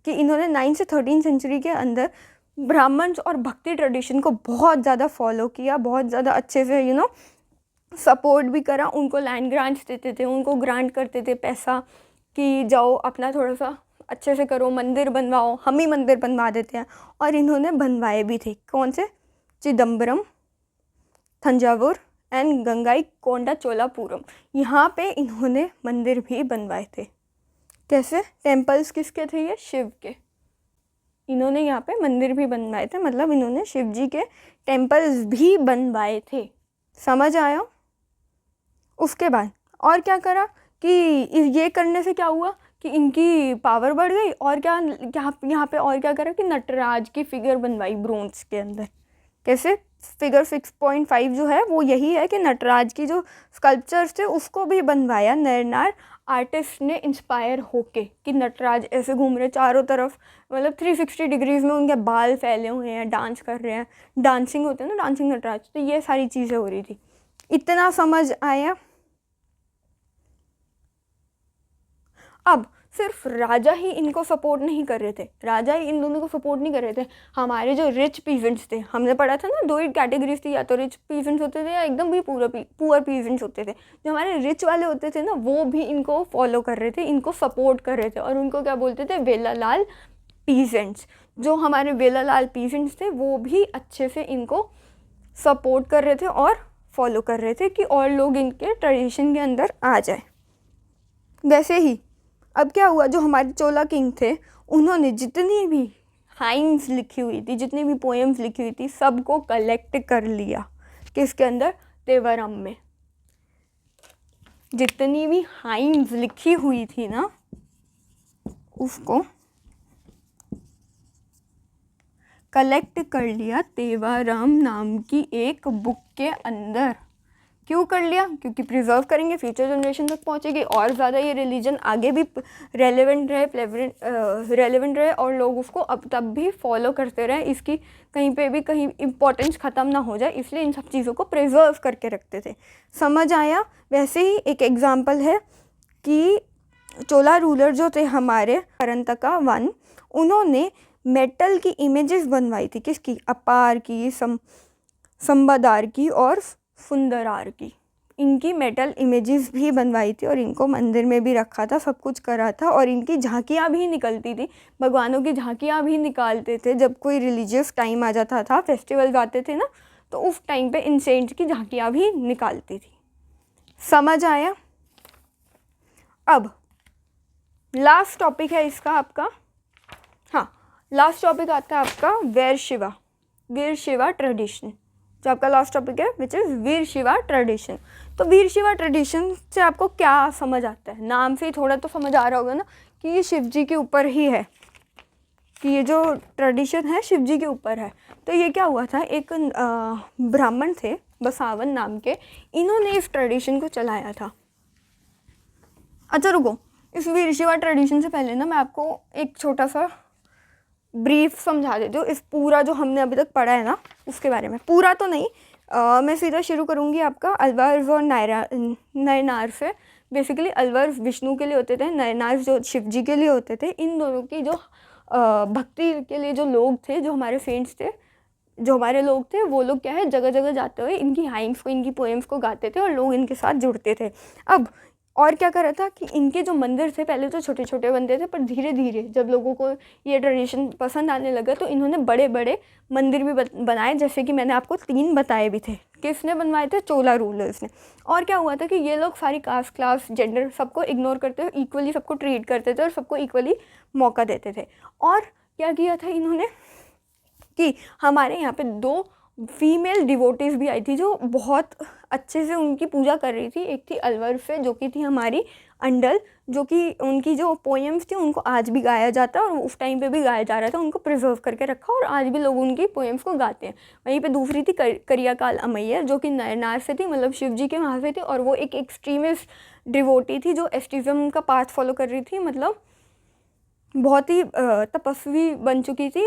कि इन्होंने 9 से 13 सेंचुरी के अंदर ब्राह्मण्स और भक्ति ट्रेडिशन को बहुत ज़्यादा फॉलो किया, बहुत ज़्यादा अच्छे से सपोर्ट भी करा। उनको लैंड ग्रांट्स देते थे, उनको ग्रांट करते थे पैसा कि जाओ अपना थोड़ा सा अच्छे से करो, मंदिर बनवाओ, हम ही मंदिर बनवा देते हैं। और इन्होंने बनवाए भी थे। कौन से? चिदम्बरम, थंजावुर एंड गंगाई कोंडा चोलापुरम, यहाँ पे इन्होंने मंदिर भी बनवाए थे। कैसे? टेम्पल्स किसके थे? ये शिव के। इन्होंने यहाँ पे मंदिर भी बनवाए थे, मतलब इन्होंने शिव जी के टेम्पल्स भी बनवाए थे। समझ आया? उसके बाद और क्या करा कि ये करने से क्या हुआ कि इनकी पावर बढ़ गई। और क्या यहाँ पे और क्या करा कि नटराज की फिगर बनवाई ब्रोंज के अंदर। कैसे? फिगर 6.5 जो है वो यही है कि नटराज की जो स्कल्पचर्स थे उसको भी बनवाया नरनार आर्टिस्ट ने इंस्पायर होके कि नटराज ऐसे घूम रहे चारों तरफ, मतलब 360 डिग्रीज में उनके बाल फैले हुए हैं, डांस कर रहे हैं, डांसिंग होते हैं ना, डांसिंग नटराज, तो ये सारी चीज़ें हो रही थी। इतना समझ आया। अब सिर्फ राजा ही इनको सपोर्ट नहीं कर रहे थे, राजा ही इन दोनों को सपोर्ट नहीं कर रहे थे, हमारे जो रिच पीजेंट्स थे, हमने पढ़ा था ना 2 ही कैटेगरीज थी, या तो रिच पीजेंट्स होते थे या एकदम भी पुअर पीजेंट्स होते थे। जो हमारे रिच वाले होते थे ना, वो भी इनको फॉलो कर रहे थे, इनको सपोर्ट कर रहे थे, और उनको क्या बोलते थे, वेलालाल पीजेंट्स। जो हमारे वेलालाल पीजेंट्स थे वो भी अच्छे से इनको सपोर्ट कर रहे थे और फॉलो कर रहे थे कि और लोग इनके ट्रेडिशन के अंदर आ जाए। वैसे ही अब क्या हुआ, जो हमारे चोला किंग थे उन्होंने जितनी भी हाइम्स लिखी हुई थी, जितनी भी पोएम्स लिखी हुई थी, सबको कलेक्ट कर लिया। किसके अंदर, तेवरम में। जितनी भी हाइम्स लिखी हुई थी ना, उसको कलेक्ट कर लिया तेवरम नाम की एक बुक के अंदर। क्यों कर लिया, क्योंकि प्रिजर्व करेंगे, फ्यूचर जनरेशन तक पहुंचेगी, और ज़्यादा ये रिलीजन आगे भी रेलेवेंट रहे और लोग उसको अब तब भी फॉलो करते रहे, इसकी कहीं पे भी कहीं इम्पोर्टेंस ख़त्म ना हो जाए, इसलिए इन सब चीज़ों को प्रिजर्व करके रखते थे। समझ आया। वैसे ही एक एग्जाम्पल है कि चोला रूलर जो थे हमारे परंतका वन, उन्होंने मेटल की इमेजेस बनवाई थी। किसकी, अपार की, संबदार की और सुंदरार की। इनकी मेटल इमेजेस भी बनवाई थी और इनको मंदिर में भी रखा था, सब कुछ करा था, और इनकी झांकियाँ भी निकलती थी, भगवानों की झांकियाँ भी निकालते थे। जब कोई रिलीजियस टाइम आ जाता था, फेस्टिवल आते थे ना, तो उस टाइम पे इन सेंट्स की झांकियाँ भी निकालती थी। समझ आया। अब लास्ट टॉपिक है इसका आपका, हाँ लास्ट टॉपिक आता है आपका वीर शिवा ट्रेडिशन। जो आपका लास्ट टॉपिक है which is Veer Shiva tradition. तो वीर शिवा ट्रेडिशन से आपको क्या समझ आता है, नाम से ही थोड़ा तो समझ आ रहा होगा ना कि ये शिव जी के ऊपर ही है, कि ये जो ट्रेडिशन है शिव जी के ऊपर है। तो ये क्या हुआ था, एक ब्राह्मण थे बसावन नाम के, इन्होंने इस ट्रेडिशन को चलाया था। अच्छा रुको, इस वीर शिवा ट्रेडिशन से पहले ना मैं आपको एक छोटा सा ब्रीफ समझा देती हूँ, इस पूरा जो हमने अभी तक पढ़ा है ना उसके बारे में। पूरा तो नहीं, मैं सीधा शुरू करूँगी आपका अलवर्स और नयनार से। बेसिकली अलवर्स विष्णु के लिए होते थे, नयनार जो शिव जी के लिए होते थे। इन दोनों की जो भक्ति के लिए जो लोग थे, जो हमारे सेंट्स थे, जो हमारे लोग थे, वो लोग क्या है, जगह जगह जाते हुए इनकी हाइम्स को, इनकी पोएम्स को गाते थे और लोग इनके साथ जुड़ते थे। अब और क्या करा था कि इनके जो मंदिर थे पहले तो छोटे छोटे बनते थे, पर धीरे धीरे जब लोगों को ये ट्रेडिशन पसंद आने लगा तो इन्होंने बड़े बड़े मंदिर भी बनाए, जैसे कि मैंने आपको 3 बताए भी थे। किसने बनवाए थे, चोला रूलर्स ने। और क्या हुआ था कि ये लोग सारी कास्ट, क्लास, जेंडर सबको इग्नोर करते हुए इक्वली सबको ट्रीट करते थे और सबको इक्वली मौका देते थे। और क्या किया था इन्होंने कि हमारे यहाँ पे 2 फीमेल डिवोटीज़ भी आई थी जो बहुत अच्छे से उनकी पूजा कर रही थी। एक थी अलवर से, जो कि थी हमारी अंडल, जो कि उनकी जो पोएम्स थी उनको आज भी गाया जाता है और उस टाइम पे भी गाया जा रहा था, उनको प्रिजर्व करके रखा और आज भी लोग उनकी पोएम्स को गाते हैं। वहीं पे दूसरी थी करियाकाल अमैया, जो कि नयनार से थी, मतलब शिव जी के वहाँ से थी, और वो एक एक्सट्रीमिस्ट डिवोटी थी जो एस्टिज्म का पाथ फॉलो कर रही थी, मतलब बहुत ही तपस्वी बन चुकी थी।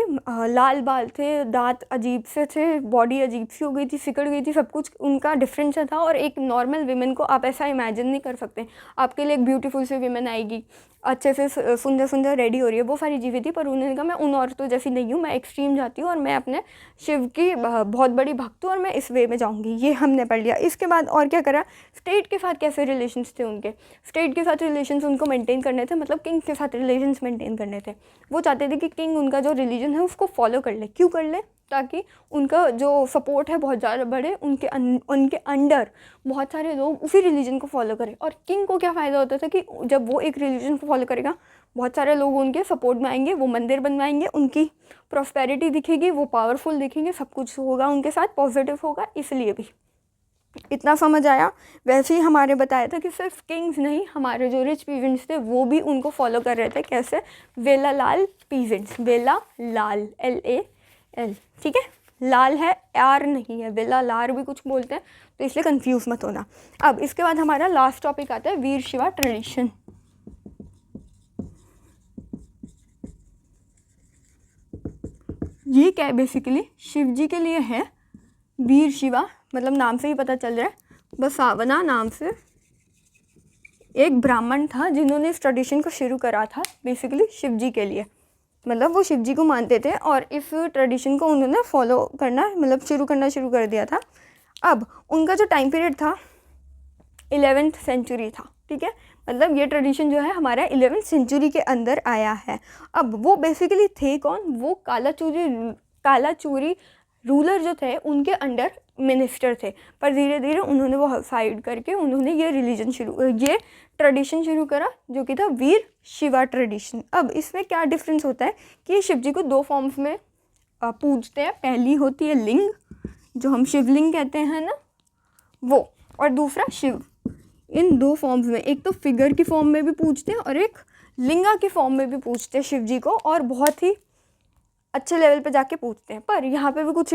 लाल बाल थे, दांत अजीब से थे, बॉडी अजीब सी हो गई थी, सिकड़ गई थी, सब कुछ उनका डिफरेंट सा था। और एक नॉर्मल विमेन को आप ऐसा इमेजिन नहीं कर सकते। आपके लिए एक ब्यूटीफुल सी विमेन आएगी, अच्छे से सुंदर सुंदर रेडी हो रही है, वो सारी चीज़ें थी। पर उन्होंने कहा मैं उन औरतों जैसी नहीं हूँ, मैं एक्सट्रीम जाती हूँ और मैं अपने शिव की बहुत बड़ी भक्त हूँ और मैं इस वे में जाऊँगी। ये हमने पढ़ लिया। इसके बाद और क्या करा, स्टेट के साथ कैसे रिलेशंस थे उनके, स्टेट के साथ रिलेशंस उनको मेंटेन करने थे, मतलब किंग के साथ रिलेशंस मेंटेन करने थे। वो चाहते थे कि किंग उनका जो रिलीजन है उसको फॉलो कर ले। क्यों कर ले, ताकि उनका जो सपोर्ट है बहुत ज़्यादा बढ़े, उनके अंडर बहुत सारे लोग उसी रिलीजन को फॉलो करें। और किंग को क्या फ़ायदा होता था कि जब वो एक रिलीजन को फॉलो करेगा, बहुत सारे लोग उनके सपोर्ट में आएंगे, वो मंदिर बनवाएंगे, उनकी प्रॉस्पेरिटी दिखेगी, वो पावरफुल दिखेंगे, सब कुछ होगा उनके साथ, पॉजिटिव होगा। इसलिए भी इतना समझ आया। वैसे ही हमारे बताया था कि सिर्फ किंग्स नहीं, हमारे जो रिच पीजेंट्स थे वो भी उनको फॉलो कर रहे थे। कैसे, वेलालाल पीजेंट्स, वेला लाल LAL, ठीक है। लाल है, आर नहीं है, वेला लार भी कुछ बोलते हैं, तो इसलिए कंफ्यूज मत होना। अब इसके बाद हमारा लास्ट टॉपिक आता है वीर शिवा ट्रेडिशन। ये क्या है, बेसिकली शिव जी के लिए है वीर शिवा, मतलब नाम से ही पता चल रहा है। बसावना नाम से एक ब्राह्मण था जिन्होंने इस ट्रेडिशन को शुरू करा था बेसिकली शिव जी के लिए, मतलब वो शिव जी को मानते थे और इस ट्रेडिशन को उन्होंने फॉलो करना, मतलब शुरू करना शुरू कर दिया था। अब उनका जो टाइम पीरियड था 11th सेंचुरी था, ठीक है, मतलब ये ट्रेडिशन जो है हमारा 11th सेंचुरी के अंदर आया है। अब वो बेसिकली थे कौन, वो कालाचूरी रूलर जो थे उनके अंडर मिनिस्टर थे, पर धीरे धीरे उन्होंने वो साइड करके उन्होंने ये ट्रेडिशन शुरू करा जो कि था वीर शिवा ट्रेडिशन। अब इसमें क्या डिफरेंस होता है कि शिव जी को 2 फॉर्म्स में पूजते हैं। पहली होती है लिंग, जो हम शिवलिंग कहते हैं ना वो, और दूसरा शिव। इन 2 फॉर्म्स में, एक तो फिगर की फॉर्म में भी पूजते हैं और एक लिंगा की फॉर्म में भी पूजते हैं शिव जी को, और बहुत ही अच्छे लेवल पे जाके पूजते हैं। पर यहाँ पे भी कुछ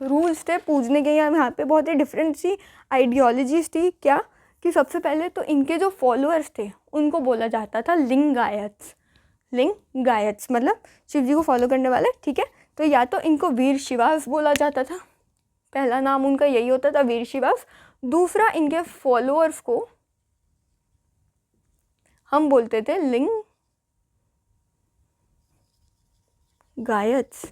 रूल्स थे पूजने के, यहाँ पे बहुत ही डिफरेंट सी आइडियोलॉजीज थी। क्या कि सबसे पहले तो इनके जो फॉलोअर्स थे उनको बोला जाता था लिंगायत्स मतलब शिव जी को फॉलो करने वाले, ठीक है। तो या तो इनको वीर शिवास बोला जाता था, पहला नाम उनका यही होता था वीर शिवास। दूसरा, इनके फॉलोअर्स को हम बोलते थे लिंगायत्स,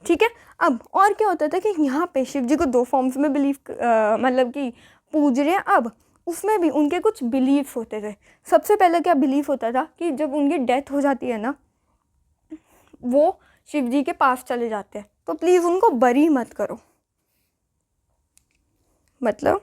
ठीक है। अब और क्या होता था कि यहाँ पे शिव जी को 2 फॉर्म्स में मतलब कि पूज रहे हैं। अब उसमें भी उनके कुछ बिलीव्स होते थे। सबसे पहले क्या बिलीफ होता था कि जब उनकी डेथ हो जाती है ना, वो शिव जी के पास चले जाते हैं, तो प्लीज़ उनको बरी मत करो। मतलब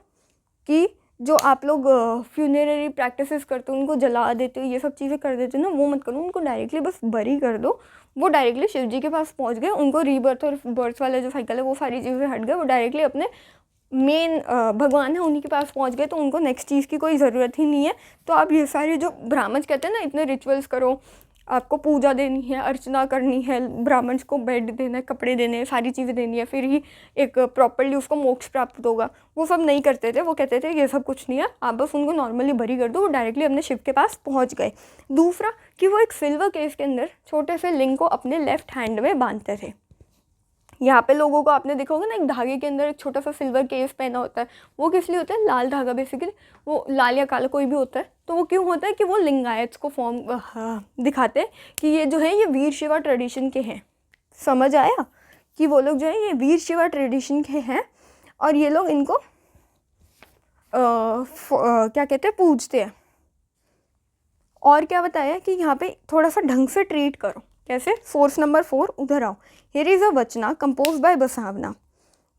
कि जो आप लोग फ्यूनररी प्रैक्टिसेस करते हो, उनको जला देते हो, ये सब चीज़ें कर देते हो ना, वो मत करो, उनको डायरेक्टली बस बरी कर दो। वो डायरेक्टली शिव जी के पास पहुंच गए, उनको रीबर्थ और बर्थ वाला जो साइकिल है वो सारी चीज़ें हट गए, वो डायरेक्टली अपने मेन भगवान है उन्हीं के पास पहुंच गए, तो उनको नेक्स्ट चीज़ की कोई ज़रूरत ही नहीं है। तो आप ये सारे जो ब्राह्मण्स कहते हैं ना, इतने रिचुअल्स करो, आपको पूजा देनी है, अर्चना करनी है, ब्राह्मण्स को बेड देना है, कपड़े देने हैं, सारी चीज़ें देनी है, फिर ही एक प्रॉपरली उसको मोक्ष प्राप्त होगा, वो सब नहीं करते थे। वो कहते थे ये सब कुछ नहीं है, आप बस उनको नॉर्मली बरी कर दो, वो डायरेक्टली अपने शिव के पास पहुंच गए। दूसरा कि वो एक सिल्वर केस के अंदर छोटे से लिंग को अपने लेफ्ट हैंड में बांधते थे। यहाँ पे लोगों को आपने देखा होगा ना, एक धागे के अंदर एक छोटा सा सिल्वर केस पहना होता है, वो किस लिए होता है, लाल धागा बेसिकली, वो लाल या काला कोई भी होता है। तो वो क्यों होता है कि वो लिंगायत्स को फॉर्म दिखाते हैं कि ये जो है ये वीर शिवा ट्रेडिशन के हैं। समझ आया कि वो लोग जो है ये वीर शिवा ट्रेडिशन के हैं और ये लोग इनको क्या कहते हैं, पूजते हैं। और क्या बताया कि यहाँ पे थोड़ा सा ढंग से ट्रीट करो। कैसे, सोर्स नंबर 4 उधर आओ। Here is a vachana compose by Basavanna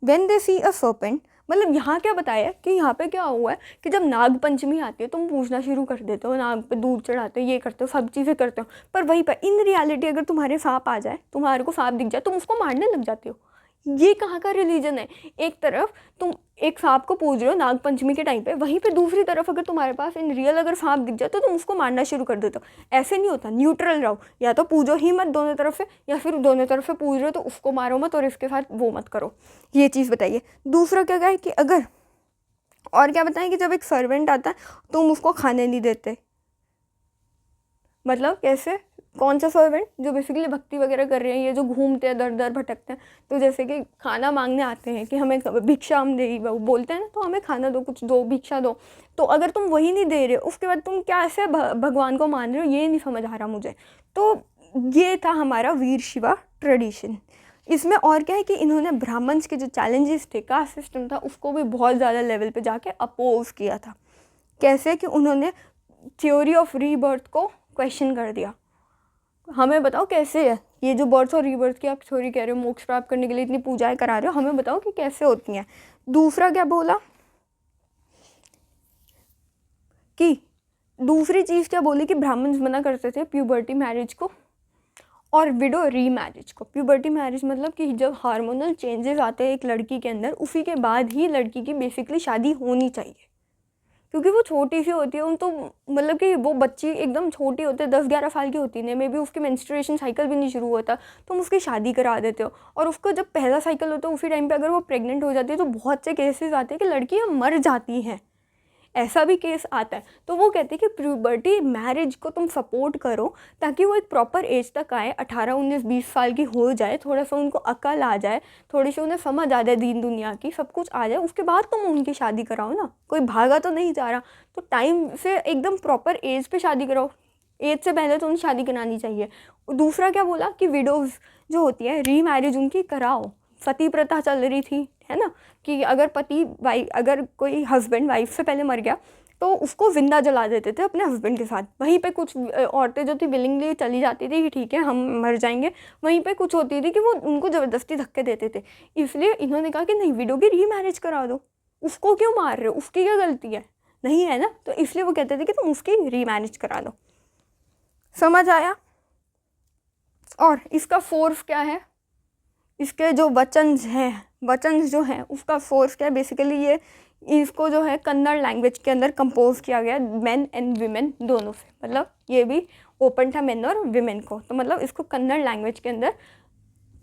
when they see a serpent. मतलब यहाँ क्या बताया कि यहाँ पे क्या हुआ है कि जब नाग पंचमी आती है तुम पूछना शुरू कर देते हो, नाग पे दूध चढ़ाते हो, ये करते हो, सब चीज़ें करते हो, पर वहीं पर इन रियलिटी अगर तुम्हारे सांप आ जाए, तुम्हारे को सांप दिख जाए, तुम उसको मारने लग जाते हो। ये कहाँ का रिलीजन है? एक तरफ तुम एक सांप को पूज रहे हो नाग पंचमी के टाइम पे, वहीं पे दूसरी तरफ अगर तुम्हारे पास इन रियल अगर सांप दिख जाए तो तुम उसको मारना शुरू कर देते हो। ऐसे नहीं होता, न्यूट्रल रहो, या तो पूजो ही मत दोनों तरफ से, या फिर दोनों तरफ से पूज रहे हो तो उसको मारो मत और इसके साथ वो मत करो। ये चीज़ बताइए। दूसरा क्या है कि अगर, और क्या बताएं कि जब एक सर्वेंट आता है तुम उसको खाने नहीं देते। मतलब कैसे, कौन सा सर्वेंट? जो बेसिकली भक्ति वगैरह कर रहे हैं, ये जो घूमते हैं, दर दर भटकते हैं, तो जैसे कि खाना मांगने आते हैं कि हमें भिक्षा हम दे, बोलते हैं ना, तो हमें खाना दो, कुछ दो, भिक्षा दो। तो अगर तुम वही नहीं दे रहे हो, उसके बाद तुम क्या ऐसे भगवान को मान रहे हो, ये नहीं समझ आ रहा मुझे। तो ये था हमारा वीर शिवा ट्रेडिशन। इसमें और क्या है कि इन्होंने ब्राह्मण्स के जो चैलेंजेस थे, कास्ट सिस्टम था, उसको भी बहुत ज़्यादा लेवल पे जाके अपोज किया था। कैसे कि उन्होंने थ्योरी ऑफ रीबर्थ को क्वेश्चन कर दिया। हमें बताओ कैसे है ये जो बर्थ और रीबर्थ की आप थ्योरी कह रहे हो, मोक्ष प्राप्त करने के लिए इतनी पूजाएं करा रहे हो, हमें बताओ कि कैसे होती हैं। दूसरा क्या बोला कि दूसरी चीज़ क्या बोली कि ब्राह्मण्स मना करते थे प्यूबर्टी मैरिज को और विडो री मैरिज को। प्यूबर्टी मैरिज मतलब कि जब हार्मोनल चेंजेस आते हैं एक लड़की के अंदर, उसी के बाद ही लड़की की बेसिकली शादी होनी चाहिए, क्योंकि वो छोटी सी होती है, उन तो मतलब कि वो बच्ची एकदम छोटी होती है, 10-11 साल की होती है, मे बी उसकी मेंस्ट्रुएशन साइकिल भी नहीं शुरू होता, तुम उसकी शादी करा देते हो। और उसको जब पहला साइकिल होता है उसी टाइम पे अगर वो प्रेग्नेंट हो जाती है तो बहुत से केसेस आते हैं कि लड़कियाँ मर जाती हैं, ऐसा भी केस आता है। तो वो कहते हैं कि प्यूबर्टी मैरिज को तुम सपोर्ट करो ताकि वो एक प्रॉपर एज तक आए, 18-19-20 साल की हो जाए, थोड़ा सा उनको अकल आ जाए, थोड़ी सी उन्हें समझ आ जाए दीन दुनिया की, सब कुछ आ जाए, उसके बाद तुम उनकी शादी कराओ ना। कोई भागा तो नहीं जा रहा, तो टाइम से एकदम प्रॉपर एज पे शादी कराओ, एज से पहले तो उन्हें शादी करानी चाहिए। दूसरा क्या बोला कि विडोज़ जो होती है री मैरिज उनकी कराओ। सती प्रथा चल रही थी, है ना, कि अगर अगर कोई हस्बैंड वाइफ से पहले मर गया तो उसको ज़िंदा जला देते थे अपने हस्बैंड के साथ। वहीं पे कुछ औरतें जो थी विलिंगली चली जाती थी कि ठीक है हम मर जाएंगे, वहीं पे कुछ होती थी कि वो उनको ज़बरदस्ती धक्के देते थे। इसलिए इन्होंने कहा कि नहीं, विडो की री मैरिज करा दो, उसको क्यों मार रहे हो, उसकी क्या गलती है, नहीं है ना, तो इसलिए वो कहते थे कि तुम उसकी री मैरिज करा दो। समझ आया। और इसका फोर्स क्या है, इसके जो वचन जो हैं उसका फोर्स क्या है, बेसिकली ये इसको जो है कन्नड़ लैंग्वेज के अंदर कंपोज किया गया मेन एंड वीमेन दोनों से, मतलब ये भी ओपन था मेन और वीमेन को, तो मतलब इसको कन्नड़ लैंग्वेज के अंदर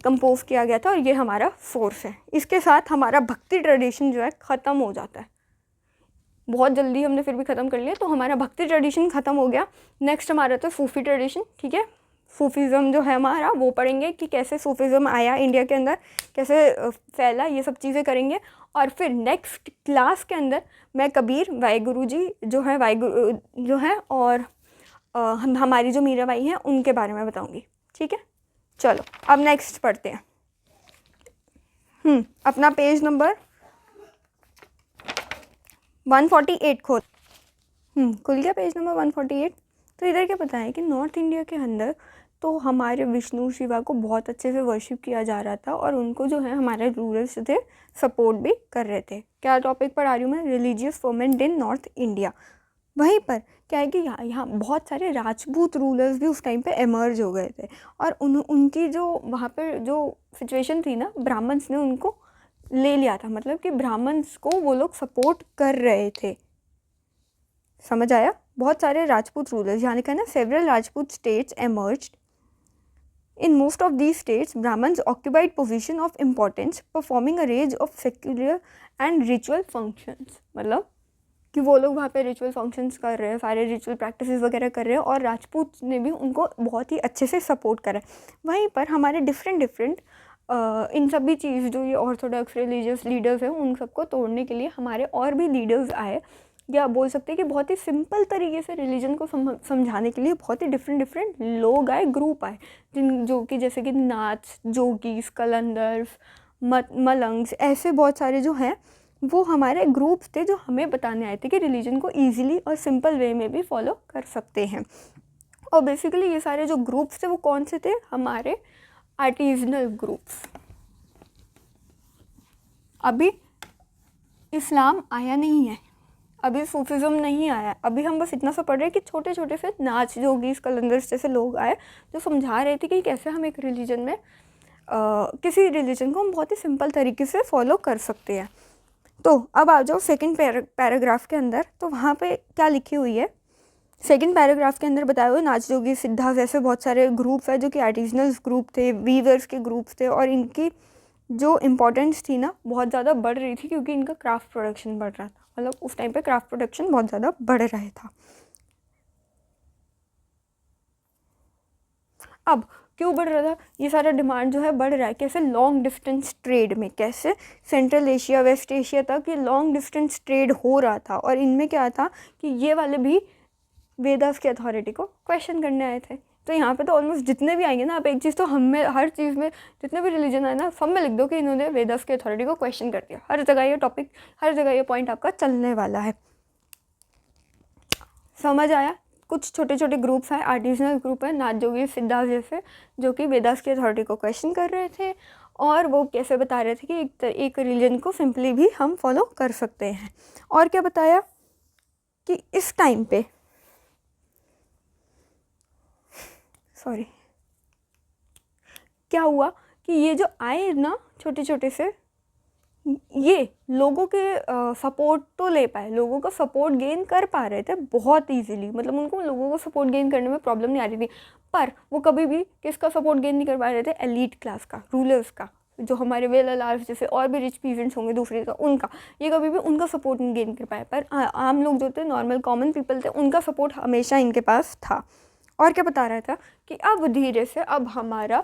कंपोज किया गया था और ये हमारा फोर्स है। इसके साथ हमारा भक्ति ट्रेडिशन जो है ख़त्म हो जाता है। बहुत जल्दी हमने फिर भी ख़त्म कर लिया, तो हमारा भक्ति ट्रेडिशन ख़त्म हो गया। नेक्स्ट हमारा तो सूफ़ी ट्रेडिशन, ठीक है, सूफीज़म जो है हमारा वो पढ़ेंगे कि कैसे सूफीज़म आया इंडिया के अंदर, कैसे फैला, ये सब चीज़ें करेंगे। और फिर नेक्स्ट क्लास के अंदर मैं कबीर वाहिगुरु जी जो है वाहिगुरु जो है और हमारी जो मीराबाई हैं उनके बारे में बताऊंगी, ठीक है। चलो अब नेक्स्ट पढ़ते हैं। अपना पेज नंबर 148 खोल। खुल गया पेज नंबर 148। तो इधर क्या पता है कि नॉर्थ इंडिया के अंदर तो हमारे विष्णु शिवा को बहुत अच्छे से वर्शिप किया जा रहा था और उनको जो है हमारे रूलर्स थे सपोर्ट भी कर रहे थे। क्या टॉपिक पढ़ा रही हूँ मैं, रिलीजियस फर्मेंट इन नॉर्थ इंडिया। वहीं पर क्या है कि यहाँ बहुत सारे राजपूत रूलर्स भी उस टाइम पे एमर्ज हो गए थे और उनकी जो वहाँ पर जो सिचुएशन थी ना, ब्राह्मण्स ने उनको ले लिया था, मतलब कि ब्राह्मण्स को वो लोग सपोर्ट कर रहे थे। समझ आया। बहुत सारे राजपूत रूलर्स, यहाँ लिखा है ना, several Rajput states emerged. In most of these states, Brahmins occupied position of importance, performing a range of secular and ritual functions. मतलब कि वो लोग वहाँ पे रिचुअल फंक्शंस कर रहे हैं, सारे रिचुअल प्रैक्टिसेस वगैरह कर रहे हैं और राजपूत ने भी उनको बहुत ही अच्छे से सपोर्ट करा है। वहीं पर हमारे डिफरेंट इन सभी चीज़ जो ये ऑर्थोडॉक्स रिलीजियस लीडर्स हैं उन सबको तोड़ने के लिए हमारे और भी लीडर्स आए, या बोल सकते हैं कि बहुत ही सिंपल तरीके से रिलीजन को समझाने के लिए बहुत ही डिफरेंट लोग आए, ग्रुप आए, जो कि जैसे कि नाथ, जोगीस, कलंदर्स, मलंग्स, ऐसे बहुत सारे जो हैं वो हमारे ग्रुप्स थे जो हमें बताने आए थे कि रिलीजन को ईजिली और सिंपल वे में भी फॉलो कर सकते हैं। और बेसिकली ये सारे जो ग्रुप्स थे वो कौन से थे, हमारे आर्टिजनल ग्रुप्स। अभी इस्लाम आया नहीं है, अभी सूफिज़म नहीं आया, अभी हम बस इतना सा पढ़ रहे हैं कि छोटे छोटे से नाच, जोगीस, कलंदर्स जैसे लोग आए जो समझा रहे थे कि कैसे हम एक रिलीजन में किसी रिलीजन को हम बहुत ही सिंपल तरीके से फॉलो कर सकते हैं। तो अब आ जाओ सेकंड पैराग्राफ के अंदर, तो वहाँ पे क्या लिखी हुई है। सेकंड पैराग्राफ के अंदर बताया हुआ नाच, जोगी, सिद्धा जैसे बहुत सारे ग्रुप्स है जो कि आर्टिजनल्स ग्रुप थे, वीवर्स के ग्रुप्स थे और इनकी जो इम्पोर्टेंस थी ना बहुत ज़्यादा बढ़ रही थी क्योंकि इनका क्राफ्ट प्रोडक्शन बढ़ रहा था, मतलब उस टाइम पे क्राफ्ट प्रोडक्शन बहुत ज़्यादा बढ़ रहा था। अब क्यों बढ़ रहा था, ये सारा डिमांड जो है बढ़ रहा है कैसे, लॉन्ग डिस्टेंस ट्रेड में, कैसे सेंट्रल एशिया, वेस्ट एशिया तक ये लॉन्ग डिस्टेंस ट्रेड हो रहा था और इनमें क्या था कि ये वाले भी वेदास की अथॉरिटी को क्वेश्चन करने आए थे। तो यहाँ पे तो ऑलमोस्ट जितने भी आएंगे ना, आप एक चीज़ तो हमें हर चीज़ में जितने भी रिलीजन आए ना सब में लिख दो कि इन्होंने वेदास की अथॉरिटी को क्वेश्चन कर दिया। हर जगह ये टॉपिक, हर जगह ये पॉइंट आपका चलने वाला है। समझ आया। कुछ छोटे छोटे ग्रुप्स हैं, आर्टिजनल ग्रुप है, नाथ, जोगी, सिद्धार्थ जैसे, जो कि वेदास की अथॉरिटी को क्वेश्चन कर रहे थे और वो कैसे बता रहे थे कि एक रिलीजन को सिंपली भी हम फॉलो कर सकते हैं। और क्या बताया कि इस टाइम पे क्या हुआ कि ये जो आए ना छोटे छोटे से ये लोगों के सपोर्ट तो ले पाए, लोगों का सपोर्ट गेन कर पा रहे थे बहुत इजीली, मतलब उनको लोगों को सपोर्ट गेन करने में प्रॉब्लम नहीं आ रही थी। पर वो कभी भी किसका सपोर्ट गेन नहीं कर पा रहे थे? एलीट क्लास का, रूलर्स का, जो हमारे वेल अलार्फ जैसे और भी रिच पीजेंट्स होंगे दूसरे का, उनका, ये कभी भी उनका सपोर्ट नहीं गेन कर पाए। पर आम लोग जो थे, नॉर्मल कॉमन पीपल थे, उनका सपोर्ट हमेशा इनके पास था। और क्या बता रहा था कि अब धीरे से अब हमारा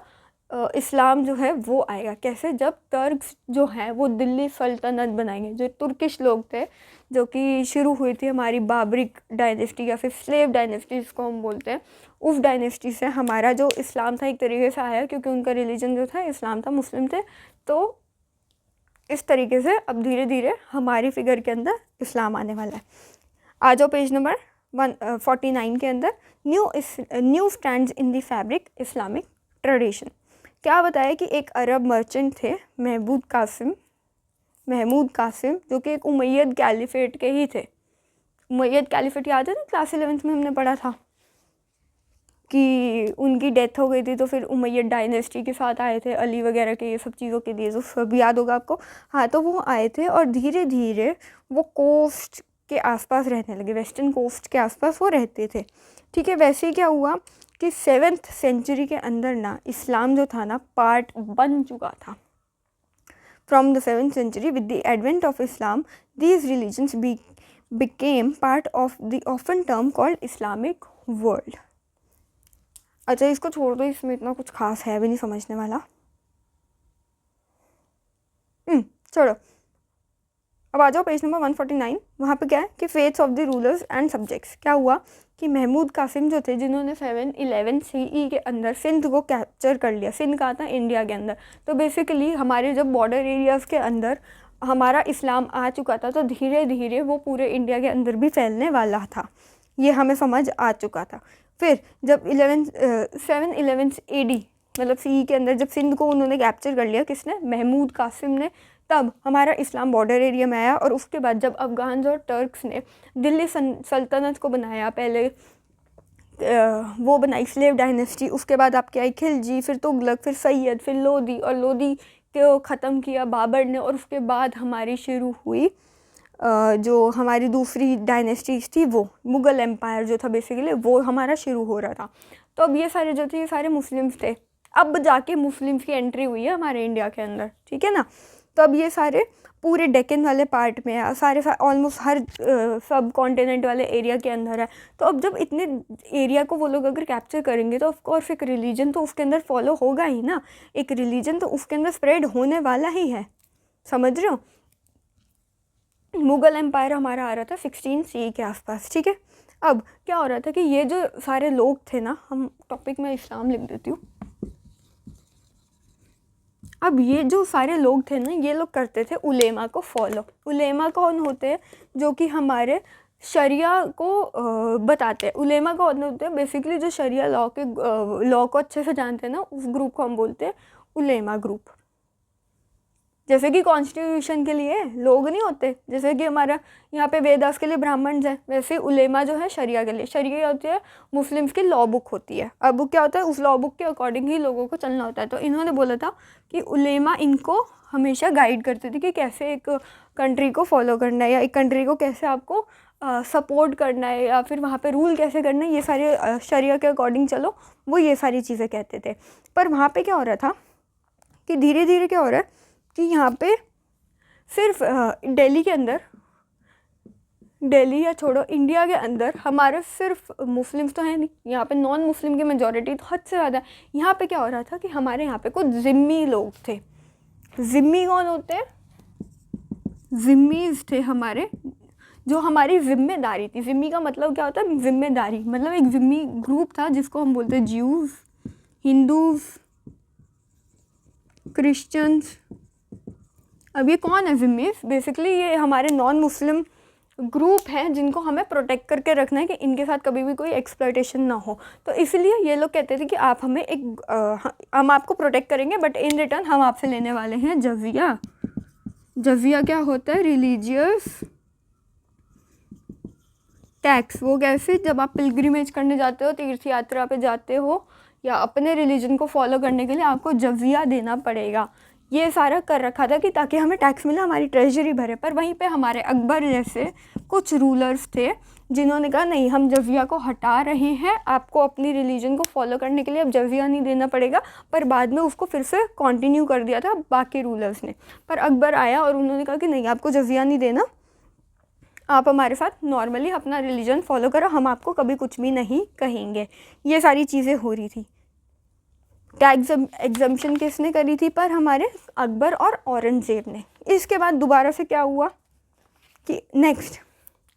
इस्लाम जो है वो आएगा। कैसे? जब टर्क्स जो हैं वो दिल्ली सल्तनत बनाएंगे। जो तुर्किश लोग थे, जो कि शुरू हुई थी हमारी बाबरिक डायनेस्टी या फिर स्लेव डायनेस्टी जिसको हम बोलते हैं, उस डायनेस्टी से हमारा जो इस्लाम था एक तरीके से आया, क्योंकि उनका रिलीजन जो था इस्लाम था, मुस्लिम थे। तो इस तरीके से अब धीरे धीरे हमारी फिगर के अंदर इस्लाम आने वाला है। आ जाओ पेज नंबर 149 के अंदर, new stands in the fabric Islamic tradition. क्या बताया कि एक अरब मर्चेंट थे महमूद कासिम, जो कि एक उमैयद कैलिफेट के ही थे। उमैयद कैलिफेट याद है ना, क्लास 11th में हमने पढ़ा था कि उनकी डेथ हो गई थी, तो फिर उमैयद डायनेस्टी के साथ आए थे, अली वगैरह के ये सब चीज़ों के लिए, तो सब याद होगा आपको। हाँ, तो वो आए थे और धीरे धीरे वो कोस्ट के आसपास रहने लगे, वेस्टर्न कोस्ट के आसपास वो रहते थे। ठीक है, वैसे ही क्या हुआ कि 7th सेंचुरी के अंदर ना इस्लाम जो था ना पार्ट बन चुका था। From the 7th century with the advent of Islam these religions became part of the often term called Islamic world. अच्छा, इसको छोड़ दो, इसमें इतना कुछ खास है भी नहीं समझने वाला। छोड़ो, अब आ जाओ पेज नंबर 149। वहाँ पे क्या है कि fates of the rulers and subjects. क्या हुआ कि महमूद कासिम जो थे, जिन्होंने 711 CE के अंदर सिंध को कैप्चर कर लिया। सिंध कहाँ था? इंडिया के अंदर। तो बेसिकली हमारे जब बॉर्डर एरियाज़ के अंदर हमारा इस्लाम आ चुका था, तो धीरे धीरे वो पूरे इंडिया के अंदर भी फैलने वाला था, ये हमें समझ आ चुका था। फिर जब 711 AD मतलब CE के अंदर जब सिंध को उन्होंने कैप्चर कर लिया, किसने? महमूद कासिम ने, तब हमारा इस्लाम बॉर्डर एरिया में आया। और उसके बाद जब अफगान्स और टर्क्स ने दिल्ली सल्तनत को बनाया, पहले वो बनाई स्लेव डायनेस्टी, उसके बाद आपके आई खिलजी, फिर तुगलक, फिर सैयद, फिर लोदी, और लोदी को ख़त्म किया बाबर ने। और उसके बाद हमारी शुरू हुई जो हमारी दूसरी डायनेस्टीज थी, वो मुग़ल एम्पायर जो था बेसिकली, वो हमारा शुरू हो रहा था। तो अब ये सारे जो थे, ये सारे मुस्लिम्स थे। अब जाके मुस्लिम्स की एंट्री हुई है हमारे इंडिया के अंदर, ठीक है ना। तो अब ये सारे पूरे डेक्कन वाले पार्ट में है, सारे ऑलमोस्ट हर सब कॉन्टिनेंट वाले एरिया के अंदर है। तो अब जब इतने एरिया को वो लोग अगर कैप्चर करेंगे, तो ऑफकोर्स एक रिलीजन तो उसके अंदर फॉलो होगा ही ना, एक रिलीजन तो उसके अंदर स्प्रेड होने वाला ही है, समझ रहे हो। मुग़ल एम्पायर हमारा आ रहा था 16 CE के आसपास, ठीक है। अब क्या हो रहा था कि ये जो सारे लोग थे ना, हम टॉपिक में इस्लाम लिख देती हूँ। अब ये जो सारे लोग थे ना, ये लोग करते थे उलेमा को फॉलो। उलेमा कौन होते हैं? जो कि हमारे शरिया को बताते हैं। उलेमा कौन होते हैं? बेसिकली जो शरिया लॉ को अच्छे से जानते हैं ना, उस ग्रुप को हम बोलते हैं उलेमा ग्रुप। जैसे कि कॉन्स्टिट्यूशन के लिए लोग नहीं होते, जैसे कि हमारा यहाँ पे वेदास के लिए ब्राह्मण्स हैं, वैसे उलेमा जो है शरिया के लिए। शरिया क्या होती है? मुस्लिम्स की लॉ बुक होती है। अब क्या होता है, उस लॉ बुक के अकॉर्डिंग ही लोगों को चलना होता है। तो इन्होंने बोला था कि उलेमा इनको हमेशा गाइड करती थी कि कैसे एक कंट्री को फॉलो करना है, या एक कंट्री को कैसे आपको सपोर्ट करना है, या फिर वहाँ पे रूल कैसे करना है, ये सारे शरिया के अकॉर्डिंग चलो, वो ये सारी चीज़ें कहते थे। पर वहाँ पे क्या हो रहा था कि धीरे धीरे क्या हो रहा है कि यहाँ पे सिर्फ दिल्ली के अंदर, दिल्ली या छोड़ो इंडिया के अंदर हमारे सिर्फ मुस्लिम्स तो हैं नहीं, यहाँ पे नॉन मुस्लिम की मेजॉरिटी तो हद से ज़्यादा। यहाँ पे क्या हो रहा था कि हमारे यहाँ पे कुछ ज़िम्मी लोग थे। ज़िम्मी कौन होते हैं? ज़िम्मीज़ थे हमारे, जो हमारी जिम्मेदारी थी। ज़िम्मी का मतलब क्या होता है? जिम्मेदारी, मतलब एक ज़िम्मी ग्रुप था जिसको हम बोलते हैं ज्यूज़, हिंदूज़, क्रिश्चियंस। अब ये कौन है ज़िम्मीज़? बेसिकली ये हमारे नॉन मुस्लिम ग्रुप हैं जिनको हमें प्रोटेक्ट करके रखना है कि इनके साथ कभी भी कोई एक्सप्लॉयटेशन ना हो। तो इसलिए ये लोग कहते थे कि आप हमें हम आपको प्रोटेक्ट करेंगे, बट इन रिटर्न हम आपसे लेने वाले हैं जजिया। जजिया क्या होता है? Religious tax. वो कैसे? जब आप पिलग्रिमेज करने जाते हो, तीर्थ यात्रा पे जाते हो, या अपने रिलीजन को फॉलो करने के लिए आपको जजिया देना पड़ेगा। ये सारा कर रखा था कि ताकि हमें टैक्स मिले, हमारी ट्रेजरी भरे। पर वहीं पे हमारे अकबर जैसे कुछ रूलर्स थे जिन्होंने कहा नहीं, हम जजिया को हटा रहे हैं, आपको अपनी रिलीजन को फॉलो करने के लिए अब जजिया नहीं देना पड़ेगा। पर बाद में उसको फिर से कंटिन्यू कर दिया था बाकी रूलर्स ने। पर अकबर आया और उन्होंने कहा कि नहीं, आपको जजिया नहीं देना, आप हमारे साथ नॉर्मली अपना रिलीजन फॉलो करो, हम आपको कभी कुछ भी नहीं कहेंगे। ये सारी चीज़ें हो रही थी। टैक्स एग्जम्पशन किसने करी थी? पर हमारे अकबर और औरंगज़ेब ने। इसके बाद दोबारा से क्या हुआ कि नेक्स्ट,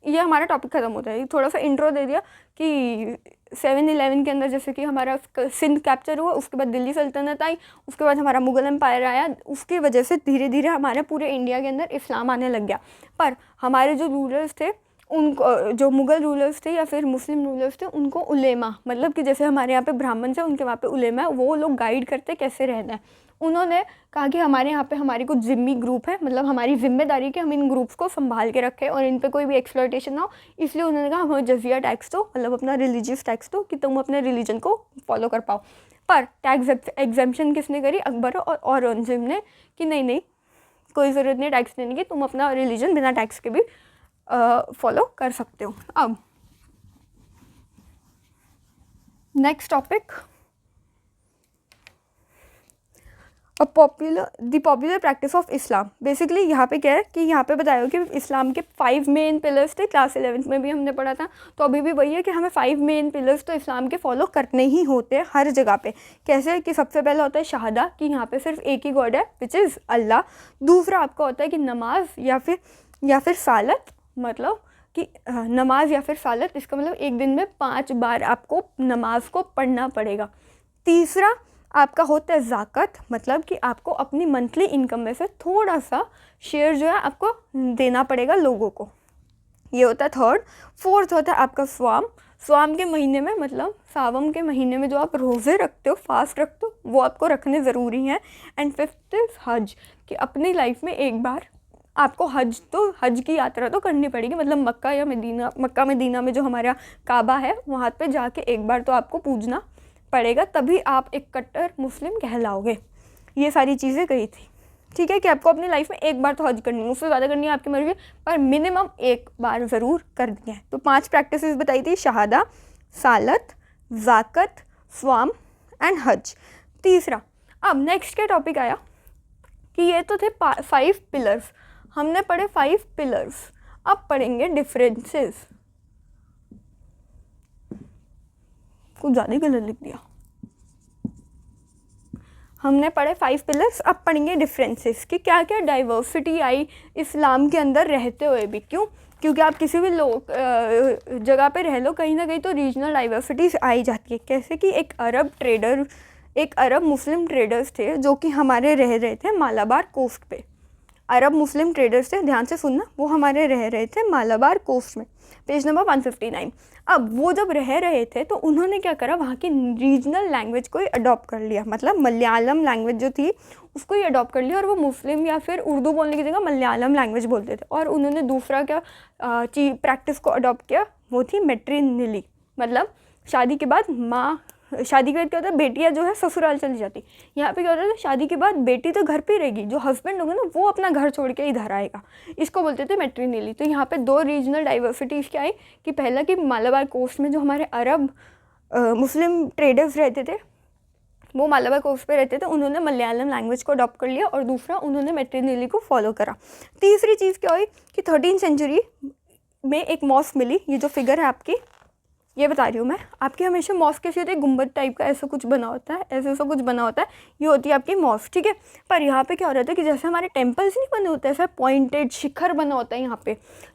ये हमारा टॉपिक ख़त्म होता है। थोड़ा सा इंट्रो दे दिया कि 7/11 के अंदर जैसे कि हमारा सिंध कैप्चर हुआ, उसके बाद दिल्ली सल्तनत आई, उसके बाद हमारा मुग़ल एम्पायर आया, उसकी वजह से धीरे धीरे हमारे पूरे इंडिया के अंदर इस्लाम आने लग गया। पर हमारे जो रूलर्स थे उनको, जो मुग़ल रूलर्स थे या फिर मुस्लिम रूलर्स थे, उनको उलेमा, मतलब कि जैसे हमारे यहाँ पे ब्राह्मण थे उनके वहाँ पे उलेमा है, वो लोग गाइड करते कैसे रहना है। उन्होंने कहा कि हमारे यहाँ पे हमारी कुछ ज़िम्मी ग्रुप है, मतलब हमारी जिम्मेदारी कि हम इन ग्रुप्स को संभाल के रखें और इन पे कोई भी एक्सप्लॉयटेशन ना हो। इसलिए उन्होंने कहा हमें जजिया टैक्स दो, मतलब अपना रिलीजियस टैक्स दो कि तुम अपने रिलीजन को फॉलो कर पाओ। पर टैक्स एग्जम्पशन किसने करी? अकबर और औरंगज़ेब ने, कि नहीं नहीं, कोई ज़रूरत नहीं टैक्स देने की, तुम अपना रिलीजन बिना टैक्स के भी फॉलो कर सकते हो। अब next topic, the popular practice of Islam. Basically यहाँ पे क्या है कि यहाँ पे बताया कि इस्लाम के 5 मेन पिलर्स थे, क्लास 11th में भी हमने पढ़ा था, तो अभी भी वही है कि हमें 5 मेन पिलर्स तो इस्लाम के फॉलो करने ही होते हैं हर जगह पे। कैसे कि सबसे पहला होता है शहादा, कि यहाँ पे सिर्फ एक ही गॉड है विच इज़ अल्लाह। दूसरा आपका होता है कि नमाज या फिर सालत, मतलब कि नमाज या फिर सालत, इसका मतलब एक दिन में 5 बार आपको नमाज को पढ़ना पड़ेगा। तीसरा आपका होता है ज़ाकत, मतलब कि आपको अपनी मंथली इनकम में से थोड़ा सा शेयर जो है आपको देना पड़ेगा लोगों को, ये होता है थर्ड। फोर्थ होता है आपका स्वाम के महीने में, मतलब सावम के महीने में जो आप रोज़े रखते हो, फास्ट रखते हो, वो आपको रखने ज़रूरी हैं। एंड फिफ्थ इज़ हज, कि अपनी लाइफ में एक बार आपको हज की यात्रा तो करनी पड़ेगी, मतलब मक्का मदीना में जो हमारा काबा है वहाँ पे जाके एक बार तो आपको पूजना पड़ेगा, तभी आप एक कट्टर मुस्लिम कहलाओगे। ये सारी चीज़ें कही थी, ठीक है, कि आपको अपनी लाइफ में एक बार तो हज करनी है, उससे ज़्यादा करनी है आपकी मर्जी, पर मिनिमम एक बार ज़रूर करनी है। तो 5 प्रैक्टिसेस बताई थी, शहादा, सालत, ज़ाकत, स्वाम एंड हज। तीसरा, अब नेक्स्ट क्या टॉपिक आया कि ये तो थे 5 पिलर्स, हमने पढ़े 5 पिलर्स, अब पढ़ेंगे डिफरेंसेस। कुछ ज़्यादा गलत लिख दिया। हमने पढ़े 5 पिलर्स, अब पढ़ेंगे डिफरेंसेस कि क्या क्या डाइवर्सिटी आई इस्लाम के अंदर रहते हुए भी। क्यों? क्योंकि आप किसी भी जगह पे रह लो, कहीं ना कहीं तो रीजनल डाइवर्सिटीज आई जाती है। कैसे कि एक अरब मुस्लिम ट्रेडर्स थे जो कि हमारे रह रहे थे मालाबार कोस्ट पे। अरब मुस्लिम ट्रेडर्स थे, ध्यान से सुनना, वो हमारे रह रहे थे मालाबार कोस्ट में, पेज नंबर 159। अब वो जब रह रहे थे तो उन्होंने क्या करा, वहाँ की रीजनल लैंग्वेज को ही अडॉप्ट कर लिया, मतलब मलयालम लैंग्वेज जो थी उसको ही अडॉप्ट कर लिया, और वो मुस्लिम या फिर उर्दू बोलने की जगह मलयालम लैंग्वेज बोलते थे। और उन्होंने दूसरा क्या प्रैक्टिस को अडॉप्ट किया, वो थी मैट्रिनिली, मतलब शादी के बाद क्या होता है, बेटियां जो है ससुराल चली जाती। यहाँ पे क्या होता है, शादी के बाद बेटी तो घर पे रहेगी, जो हस्बैंड होगा ना वो अपना घर छोड़ के इधर आएगा, इसको बोलते थे मैट्रिनिली। तो यहाँ पे 2 रीजनल डाइवर्सिटीज़ क्या आई कि पहला कि मालाबार कोस्ट में जो हमारे अरब मुस्लिम ट्रेडर्स रहते थे, वो मालाबार कोस्ट पे रहते थे, उन्होंने मलयालम लैंग्वेज को अडॉप्ट कर लिया, और दूसरा उन्होंने मैट्रिनिली को फॉलो करा। तीसरी चीज़ क्या हुई कि 13वीं सेंचुरी में एक मॉस्क मिली, ये जो फिगर है आपकी, ये बता रही हूँ मैं आपकी, हमेशा मॉस्क कैसे होती है, गुंबद टाइप का ऐसा कुछ बना होता है, ऐसा कुछ बना होता है, ये होती है आपकी मॉस्क, ठीक है। पर यहाँ पे क्या हो रहा था कि जैसे हमारे टेम्पल्स नहीं बने होते, ऐसा पॉइंटेड शिखर बना होता है यहाँ पे,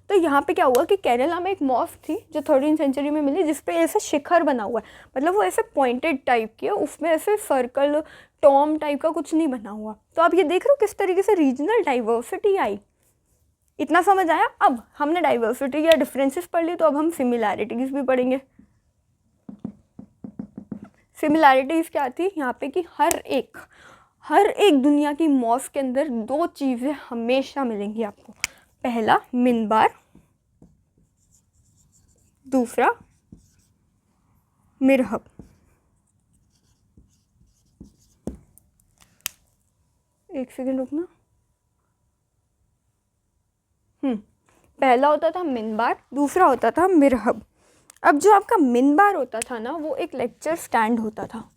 तो यहाँ पे क्या हुआ कि केरला में एक मॉस्क थी जो 13वीं सेंचुरी में मिली, जिसपे ऐसे शिखर बना हुआ है, मतलब वो ऐसे पॉइंटेड टाइप की है, उसमें ऐसे सर्कल टॉम टाइप का कुछ नहीं बना हुआ। तो आप ये देख रहे हो किस तरीके से रीजनल डाइवर्सिटी आई। इतना समझ आया? अब हमने डाइवर्सिटी या डिफरेंसेस पढ़ ली, तो अब हम सिमिलैरिटीज़ भी पढ़ेंगे। सिमिलैरिटीज़ क्या थी यहाँ पे कि हर एक दुनिया की मॉस्क के अंदर 2 चीज़ें हमेशा मिलेंगी आपको, पहला मिनबार, दूसरा मिरहब। एक सेकेंड रुकना। पहला होता था मिनबार, दूसरा होता था मिरहब। अब जो आपका मिनबार होता था ना, वो एक लेक्चर स्टैंड होता था।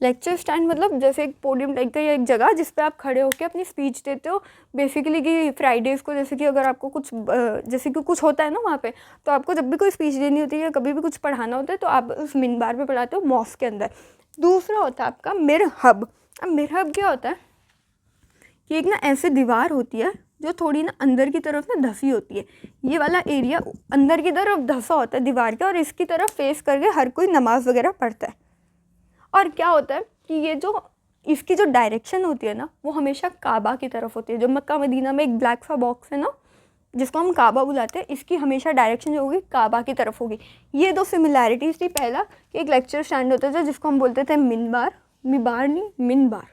लेक्चर स्टैंड मतलब जैसे एक पोडियम टाइप का या एक जगह जिस पे आप खड़े होकर अपनी स्पीच देते हो बेसिकली। कि फ्राइडेज़ को जैसे कि अगर आपको कुछ जैसे कि कुछ होता है ना वहाँ पे, तो आपको जब भी कोई स्पीच देनी होती है या कभी भी कुछ पढ़ाना होता है तो आप उस मिनबार पे पढ़ाते हो, मॉस्क के अंदर। दूसरा होता है आपका मिरहब। अब मिरहब क्या होता है कि एक ना ऐसे दीवार होती है जो थोड़ी ना अंदर की तरफ ना धसी होती है। ये वाला एरिया अंदर की तरफ धसा होता है दीवार के, और इसकी तरफ फेस करके हर कोई नमाज वगैरह पढ़ता है। और क्या होता है कि ये जो इसकी जो डायरेक्शन होती है ना, वो हमेशा काबा की तरफ होती है। जो मक्का मदीना में एक ब्लैक सा बॉक्स है ना, जिसको हम काबा बुलाते हैं, इसकी हमेशा डायरेक्शन जो होगी काबा की तरफ होगी। ये दो सिमिलैरिटीज़ थी। पहला कि एक लेक्चर स्टैंड होता था जिसको हम बोलते थे मिनबार, मिबार नहीं मिनबार।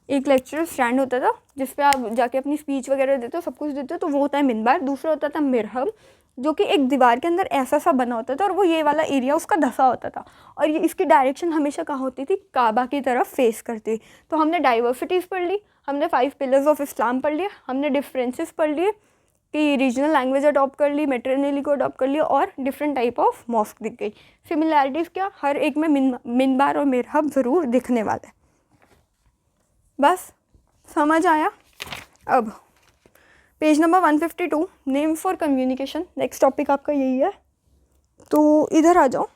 एक लेक्चर स्टैंड होता था जिस पे आप जाके अपनी स्पीच वगैरह देते हो, सब कुछ देते हो, तो वो होता है मिनबार। दूसरा होता था मिरहब, जो कि एक दीवार के अंदर ऐसा सा बना होता था और वो ये वाला एरिया उसका धसा होता था, और ये इसकी डायरेक्शन हमेशा कहाँ होती थी, काबा की तरफ फेस करती। तो हमने डाइवर्सिटीज़ पढ़ ली, हमने 5 पिलर्स ऑफ इस्लाम पढ़ लिया, हमने डिफरेंसेस पढ़ लिए कि रीजनल लैंग्वेज अडॉप्ट कर ली, मैट्रिनली को अडॉप्ट कर लिया, और डिफरेंट टाइप ऑफ मॉस्क दिख गई। सिमिलैरिटीज़ क्या, हर एक में मिनबार और मिरहब ज़रूर दिखने वाला है। बस समझ आया। अब page number 152, name for communication. Next topic आपका यही है, तो इधर आ जाओ।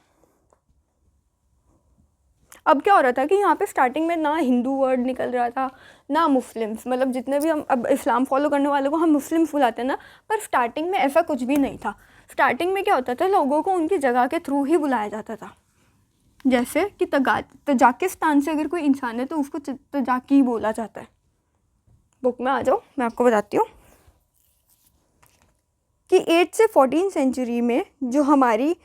अब क्या हो रहा था कि यहाँ पे स्टार्टिंग में ना हिंदू वर्ड निकल रहा था ना मुस्लिम्स, मतलब जितने भी हम अब इस्लाम फॉलो करने वालों को हम मुस्लिम्स बुलाते हैं ना, पर स्टार्टिंग में ऐसा कुछ भी नहीं था। स्टार्टिंग में क्या होता था, लोगों को उनकी जगह के थ्रू ही बुलाया जाता था। जैसे कि तजाकिस्तान से अगर कोई इंसान है तो उसको तजाकी बोला जाता है। बुक में आ जाओ, मैं आपको बताती हूँ कि 8 से 14 सेंचुरी में जो हमारी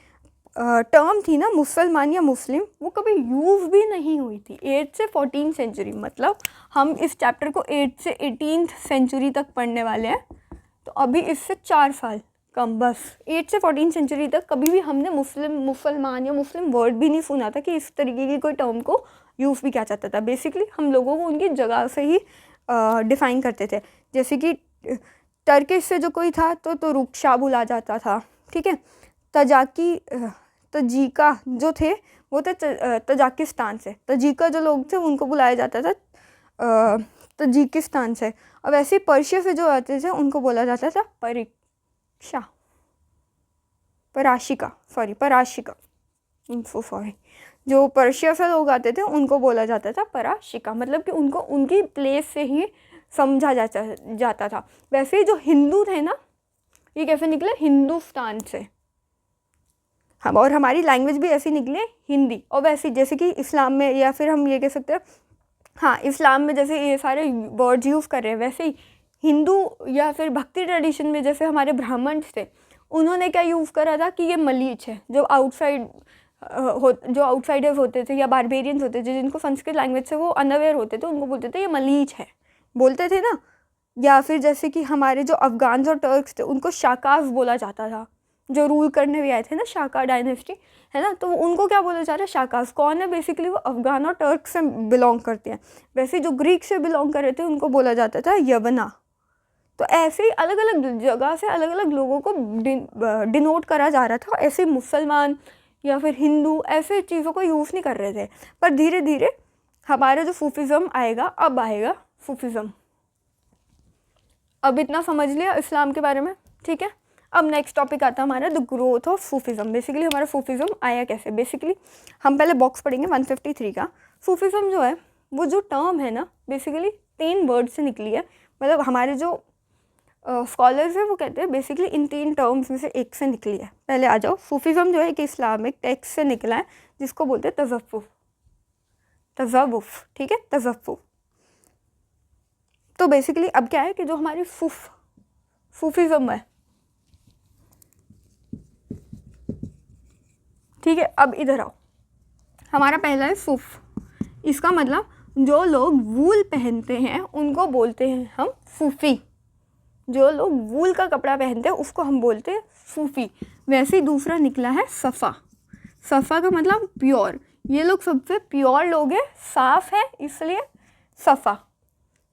टर्म थी ना मुसलमान या मुस्लिम, वो कभी यूज़ भी नहीं हुई थी। 8 से 14 सेंचुरी मतलब हम इस चैप्टर को 8 से 18th सेंचुरी तक पढ़ने वाले हैं, तो अभी इससे 4 साल कम बस। 8 से 14 सेंचुरी तक कभी भी हमने मुसलमान या मुस्लिम वर्ड भी नहीं सुना था कि इस तरीके की कोई टर्म को यूज़ भी किया जाता था। बेसिकली हम लोगों को उनकी जगह से ही डिफ़ाइन करते थे। जैसे कि टर्किश से जो कोई था तो रुक्शा बुला जाता था, ठीक है। तजीका जो थे वो थे तजाकिस्तान से, तजीका जो लोग थे उनको बुलाया जाता था तजिकिस्तान से। और वैसे पर्शिया से जो आते थे उनको बोला जाता था पराशिका, जो पर्शिया से लोग आते थे उनको बोला जाता था पराशिका, मतलब कि उनको उनकी प्लेस से ही समझा जाता था। वैसे ही जो हिंदू थे ना, ये कैसे निकले, हिंदुस्तान से। हम और हमारी लैंग्वेज भी ऐसी निकले, हिंदी। और वैसे जैसे कि इस्लाम में, या फिर हम ये कह सकते हैं, हाँ इस्लाम में जैसे ये सारे वर्ड्स यूज़ कर रहे हैं, वैसे ही हिंदू या फिर भक्ति ट्रेडिशन में जैसे हमारे ब्राह्मण थे, उन्होंने क्या यूज़ करा था कि ये मलीच है। जो आउटसाइडर्स होते थे या बारबेरियंस होते थे, जिनको संस्कृत लैंग्वेज से वो अनअवेयर होते थे, उनको बोलते थे ये मलीच है, बोलते थे ना। या फिर जैसे कि हमारे जो अफ़गान्स और टर्क्स थे उनको शाकास बोला जाता था, जो रूल करने भी आए थे ना, शाका डायनेस्टी है ना, तो उनको क्या बोला जा रहा है, शाकास। कौन है, बेसिकली वो अफ़गान और टर्क से बिलोंग करते हैं। वैसे जो ग्रीक से बिलोंग कर रहे थे उनको बोला जाता था यवना। तो ऐसे ही अलग अलग जगह से अलग अलग लोगों को डिनोट करा जा रहा था। ऐसे मुसलमान या फिर हिंदू ऐसे चीज़ों को यूज़ नहीं कर रहे थे। पर धीरे धीरे हमारा जो सूफिज़म आएगा, अब आएगा सूफिज़म। अब इतना समझ लिया इस्लाम के बारे में, ठीक है। अब नेक्स्ट टॉपिक आता है हमारा the growth of Sufism. Basically हमारा सूफिज़म आया कैसे, बेसिकली हम पहले बॉक्स पढ़ेंगे 153 का। सूफिज़म जो है वो जो टर्म है ना, बेसिकली 3 वर्ड से निकली है। मतलब हमारे जो स्कॉलर्स हैं वो कहते हैं बेसिकली इन 3 टर्म्स में से एक से निकली है। पहले आ जाओ, सूफिज़म जो है एक इस्लामिक टेक्स्ट से निकला है जिसको बोलते हैं तज़व्वुफ़, ठीक है, तज़व्वुफ़। तो बेसिकली अब क्या है कि जो हमारी सूफिज़म है, ठीक है। अब इधर आओ, हमारा पहला है सूफ। इसका मतलब जो लोग वूल पहनते हैं उनको बोलते हैं हम सूफ़ी। जो लोग वूल का कपड़ा पहनते हैं उसको हम बोलते हैं सूफ़ी। वैसे ही दूसरा निकला है सफ़ा। सफ़ा का मतलब प्योर। ये लोग सबसे प्योर लोग हैं, साफ़ है, इसलिए सफ़ा,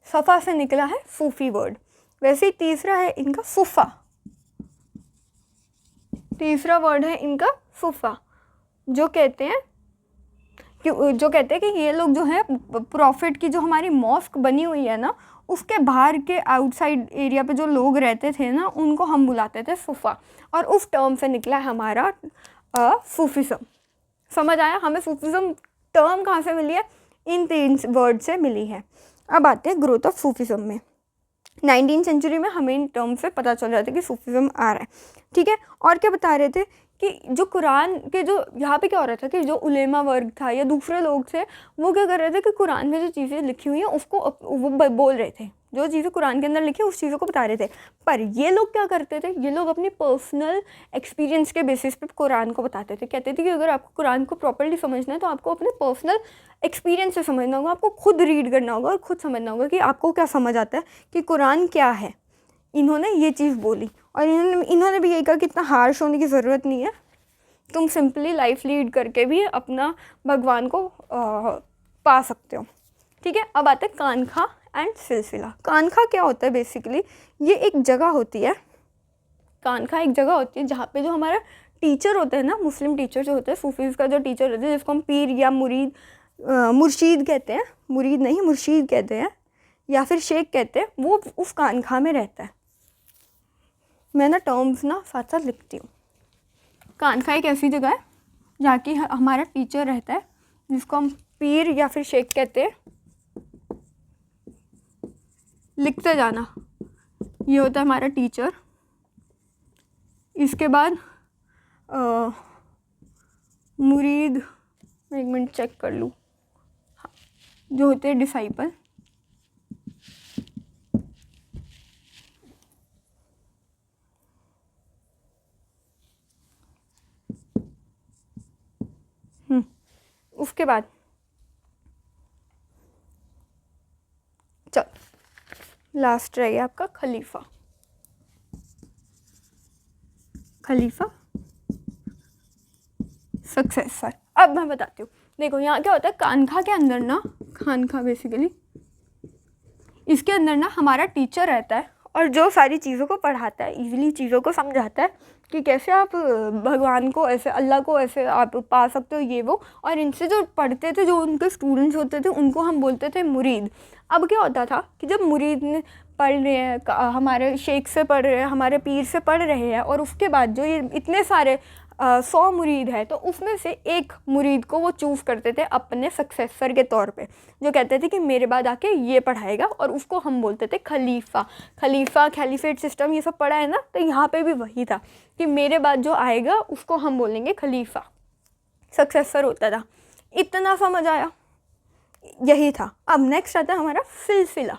सफ़ा से निकला है सूफी वर्ड। वैसे ही तीसरा है इनका फुफा, तीसरा वर्ड है इनका फुफा, जो कहते हैं कि ये लोग जो है प्रॉफिट की जो हमारी मॉस्क बनी हुई है ना, उसके बाहर के आउटसाइड एरिया पे जो लोग रहते थे ना, उनको हम बुलाते थे फुफा, और उस टर्म से निकला है हमारा सूफिज़म। समझ आया? हमें सूफिज़म टर्म कहाँ से मिली है? इन 3 वर्ड से मिली है। अब आते हैं ग्रोथ ऑफ सूफिज़म में। 19वीं सेंचुरी में हमें इन टर्म से पता चल रहा था कि सूफिज़म आ रहा है, ठीक है। और क्या बता रहे थे कि जो कुरान के जो यहाँ पे क्या हो रहा था कि जो उलेमा वर्ग था या दूसरे लोग थे, वो क्या कर रहे थे कि कुरान में जो चीज़ें लिखी हुई हैं उसको वो बोल रहे थे, जो चीज़ें कुरान के अंदर लिखी उस चीज़ों को बता रहे थे। पर ये लोग क्या करते थे, ये लोग अपनी पर्सनल एक्सपीरियंस के बेसिस पे कुरान को बताते थे। कहते थे कि अगर आपको कुरान को प्रॉपर्ली समझना है तो आपको अपने पर्सनल एक्सपीरियंस से समझना होगा, आपको खुद रीड करना होगा और खुद समझना होगा कि आपको क्या समझ आता है कि कुरान क्या है। इन्होंने ये चीज़ बोली, और इन्होंने भी यही कहा कि इतना हार्श होने की ज़रूरत नहीं है, तुम सिंपली लाइफ लीड करके भी अपना भगवान को पा सकते हो, ठीक है। अब आते हैं कानखा एंड सिलसिला। कानखा क्या होता है? बेसिकली ये एक जगह होती है, कानखा एक जगह होती है जहाँ पे जो हमारा टीचर होता है ना, मुस्लिम टीचर जो होता है, सूफीज़ का जो टीचर होता है, जिसको हम पीर या मुर्शीद कहते हैं, मुरीद नहीं मुर्शीद कहते हैं, या फिर शेख कहते हैं, वो उस कानखा में रहता है। मैं ना टर्म्स ना साथ साथ लिखती हूँ। कानखा एक ऐसी जगह है जहाँ की हमारा टीचर रहता है, जिसको हम पीर या फिर शेख कहते हैं। लिखते जाना, ये होता है हमारा टीचर। इसके बाद मुरीद, एक मिनट चेक कर लूँ, हाँ, जो होते हैं डिसाइपल। उसके बाद चल लास्ट रह गया आपका खलीफा। खलीफा सक्सेसर। अब मैं बताती हूँ, देखो यहाँ क्या होता है, कानखा के अंदर ना, खानखा बेसिकली इसके अंदर ना हमारा टीचर रहता है, और जो सारी चीज़ों को पढ़ाता है, इजीली चीज़ों को समझाता है कि कैसे आप भगवान को ऐसे, अल्लाह को ऐसे आप पा सकते हो, ये वो। और इनसे जो पढ़ते थे, जो उनके स्टूडेंट्स होते थे, उनको हम बोलते थे मुरीद। अब क्या होता था कि जब मुरीद ने पढ़ रहे हैं, हमारे शेख से पढ़ रहे हैं, हमारे पीर से पढ़ रहे हैं, और उसके बाद जो ये इतने सारे 100 मुरीद है, तो उसमें से एक मुरीद को वो चूज़ करते थे अपने सक्सेसर के तौर पे, जो कहते थे कि मेरे बाद आके ये पढ़ाएगा, और उसको हम बोलते थे खलीफा। खलीफा, खलीफेट सिस्टम, ये सब पढ़ा है ना, तो यहाँ पे भी वही था कि मेरे बाद जो आएगा उसको हम बोलेंगे खलीफा, सक्सेसर होता था। इतना समझ आया? यही था। अब नेक्स्ट आता है हमारा सिलसिला।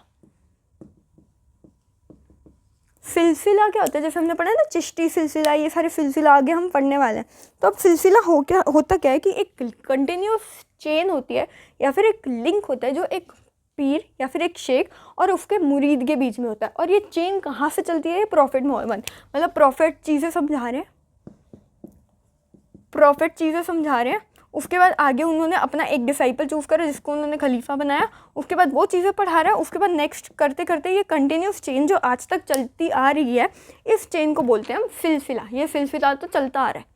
सिलसिला क्या होता है? जैसे हमने पढ़ा है ना, चिश्ती सिलसिला, ये सारे सिलसिला आगे हम पढ़ने वाले हैं। तो अब सिलसिला होता क्या है कि एक कंटिन्यूस चेन होती है, या फिर एक लिंक होता है, जो एक पीर या फिर एक शेख और उसके मुरीद के बीच में होता है। और ये चेन कहाँ से चलती है? प्रॉफिट मोहम्मद, मतलब प्रॉफिट चीज़ें समझा रहे हैं, प्रॉफिट चीज़ें समझा रहे हैं। उसके बाद आगे उन्होंने अपना एक डिसाइपल चूज़ करा, जिसको उन्होंने खलीफा बनाया। उसके बाद वो चीज़ें पढ़ा रहा है। उसके बाद नेक्स्ट करते करते ये कंटिन्यूस चेन जो आज तक चलती आ रही है, इस चेन को बोलते हैं हम सिलसिला। ये सिलसिला तो चलता आ रहा है।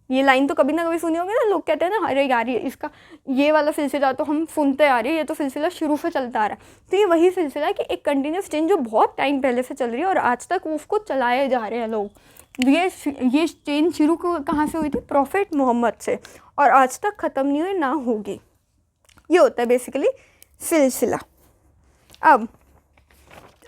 ये लाइन तो कभी ना कभी सुनी होगी ना, लोग कहते हैं ना, अरे यार ये वाला सिलसिला तो हम सुनते आ रहे हैं, ये तो सिलसिला शुरू से चलता आ रहा है। तो ये वही सिलसिला है कि एक कंटिन्यूस चेन जो बहुत टाइम पहले से चल रही है और आज तक उसको चलाए जा रहे हैं लोग। ये चेन शुरू कहाँ से हुई थी? प्रॉफिट मोहम्मद से, और आज तक ख़त्म नहीं हुई, ना होगी। ये होता है बेसिकली सिलसिला। अब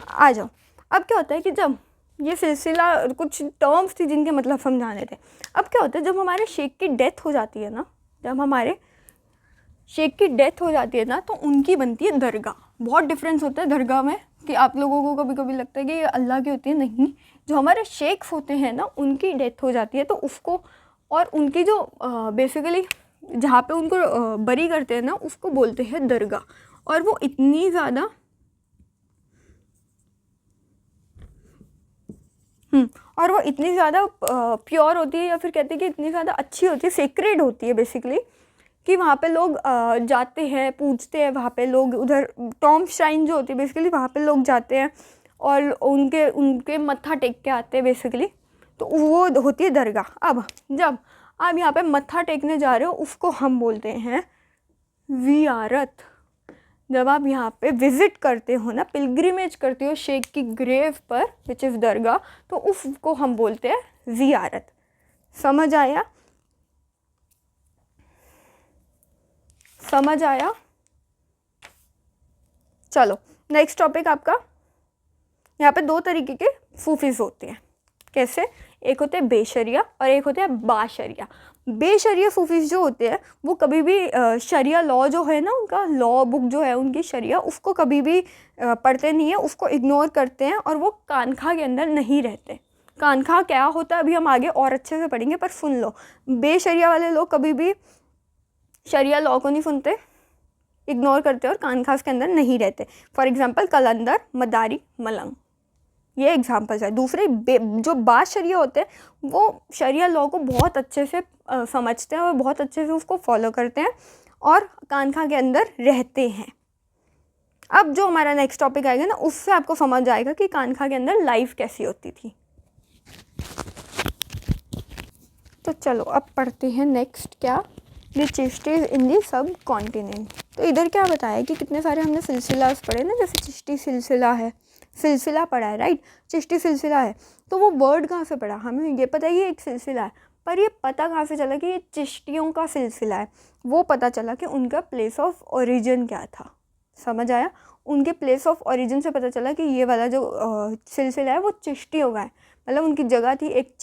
आ जाओ, अब क्या होता है कि जब ये सिलसिला, कुछ टर्म्स थी जिनके मतलब समझाने थे। अब क्या होता है, जब हमारे शेख की डेथ हो जाती है ना, जब हमारे शेख की डेथ हो जाती है ना, तो उनकी बनती है दरगाह। बहुत डिफरेंस होता है दरगाह में, कि आप लोगों को कभी कभी लगता है कि ये अल्लाह की होती है, नहीं। जो हमारे शेख्स होते हैं ना, उनकी डेथ हो जाती है तो उसको, और उनकी जो बेसिकली जहाँ पे उनको बरी करते हैं ना, उसको बोलते हैं दरगाह। और वो इतनी ज़्यादा और वो इतनी ज़्यादा प्योर होती है, या फिर कहते हैं कि इतनी ज़्यादा अच्छी होती है, सेक्रेड होती है बेसिकली, कि वहाँ पे लोग जाते हैं, पूजते हैं, वहाँ पे लोग उधर टॉम श्राइन जो होती है बेसिकली, वहाँ पे लोग जाते हैं और उनके मत्था टेक के आते हैं बेसिकली, तो वो होती है दरगाह। अब जब आप यहाँ पे मत्था टेकने जा रहे हो उसको हम बोलते हैं ज़ियारत। जब आप यहाँ पे विज़िट करते हो ना, पिलग्रिमेज करते हो शेख की ग्रेव पर विच इज़ दरगाह, तो उसको हम बोलते हैं ज़ियारत। समझ आया? समझ आया? चलो नेक्स्ट टॉपिक आपका, यहाँ पे दो तरीके के सूफीज़ होते हैं। कैसे? एक होते हैं बेशरिया और एक होते हैं बाशरिया। बेशरिया सूफीज़ जो होते हैं वो कभी भी शरिया लॉ जो है ना, उनका लॉ बुक जो है उनकी शरिया, उसको कभी भी पढ़ते नहीं है, उसको इग्नोर करते हैं और वो कानखा के अंदर नहीं रहते। कानखा क्या होता है अभी हम आगे और अच्छे से पढ़ेंगे, पर सुन लो, बेशरिया वाले लोग कभी भी शरिया लॉ को नहीं सुनते, इग्नोर करते और कानखास के अंदर नहीं रहते। फॉर एग्जांपल कलंदर, मदारी, मलंग, ये एग्जांपल्स है। दूसरे जो बाशरिया होते हैं वो शरिया लॉ को बहुत अच्छे से समझते हैं और बहुत अच्छे से उसको फॉलो करते हैं और कानखा के अंदर रहते हैं। अब जो हमारा नेक्स्ट टॉपिक आएगा ना, उससे आपको समझ आएगा कि कानखा के अंदर लाइफ कैसी होती थी। तो चलो अब पढ़ते हैं नेक्स्ट, क्या, द चिश्तीज इन दी सब कॉन्टिनेंट। तो इधर क्या बताया कि कितने सारे हमने सिलसिला पढ़े ना, जैसे चिश्ती सिलसिला है, सिलसिला पढ़ा है, राइट, चिश्ती सिलसिला है। तो वो वर्ड कहाँ से पढ़ा? हमें ये पता है ये एक सिलसिला है, पर ये पता कहाँ से चला कि ये चिश्तियों का सिलसिला है? वो पता चला कि उनका प्लेस ऑफ ओरिजिन क्या था। समझ आया? उनके प्लेस ऑफ ओरिजिन से पता चला कि ये वाला जो सिलसिला है वो चिश्तियों का है। मतलब उनकी जगह थी एक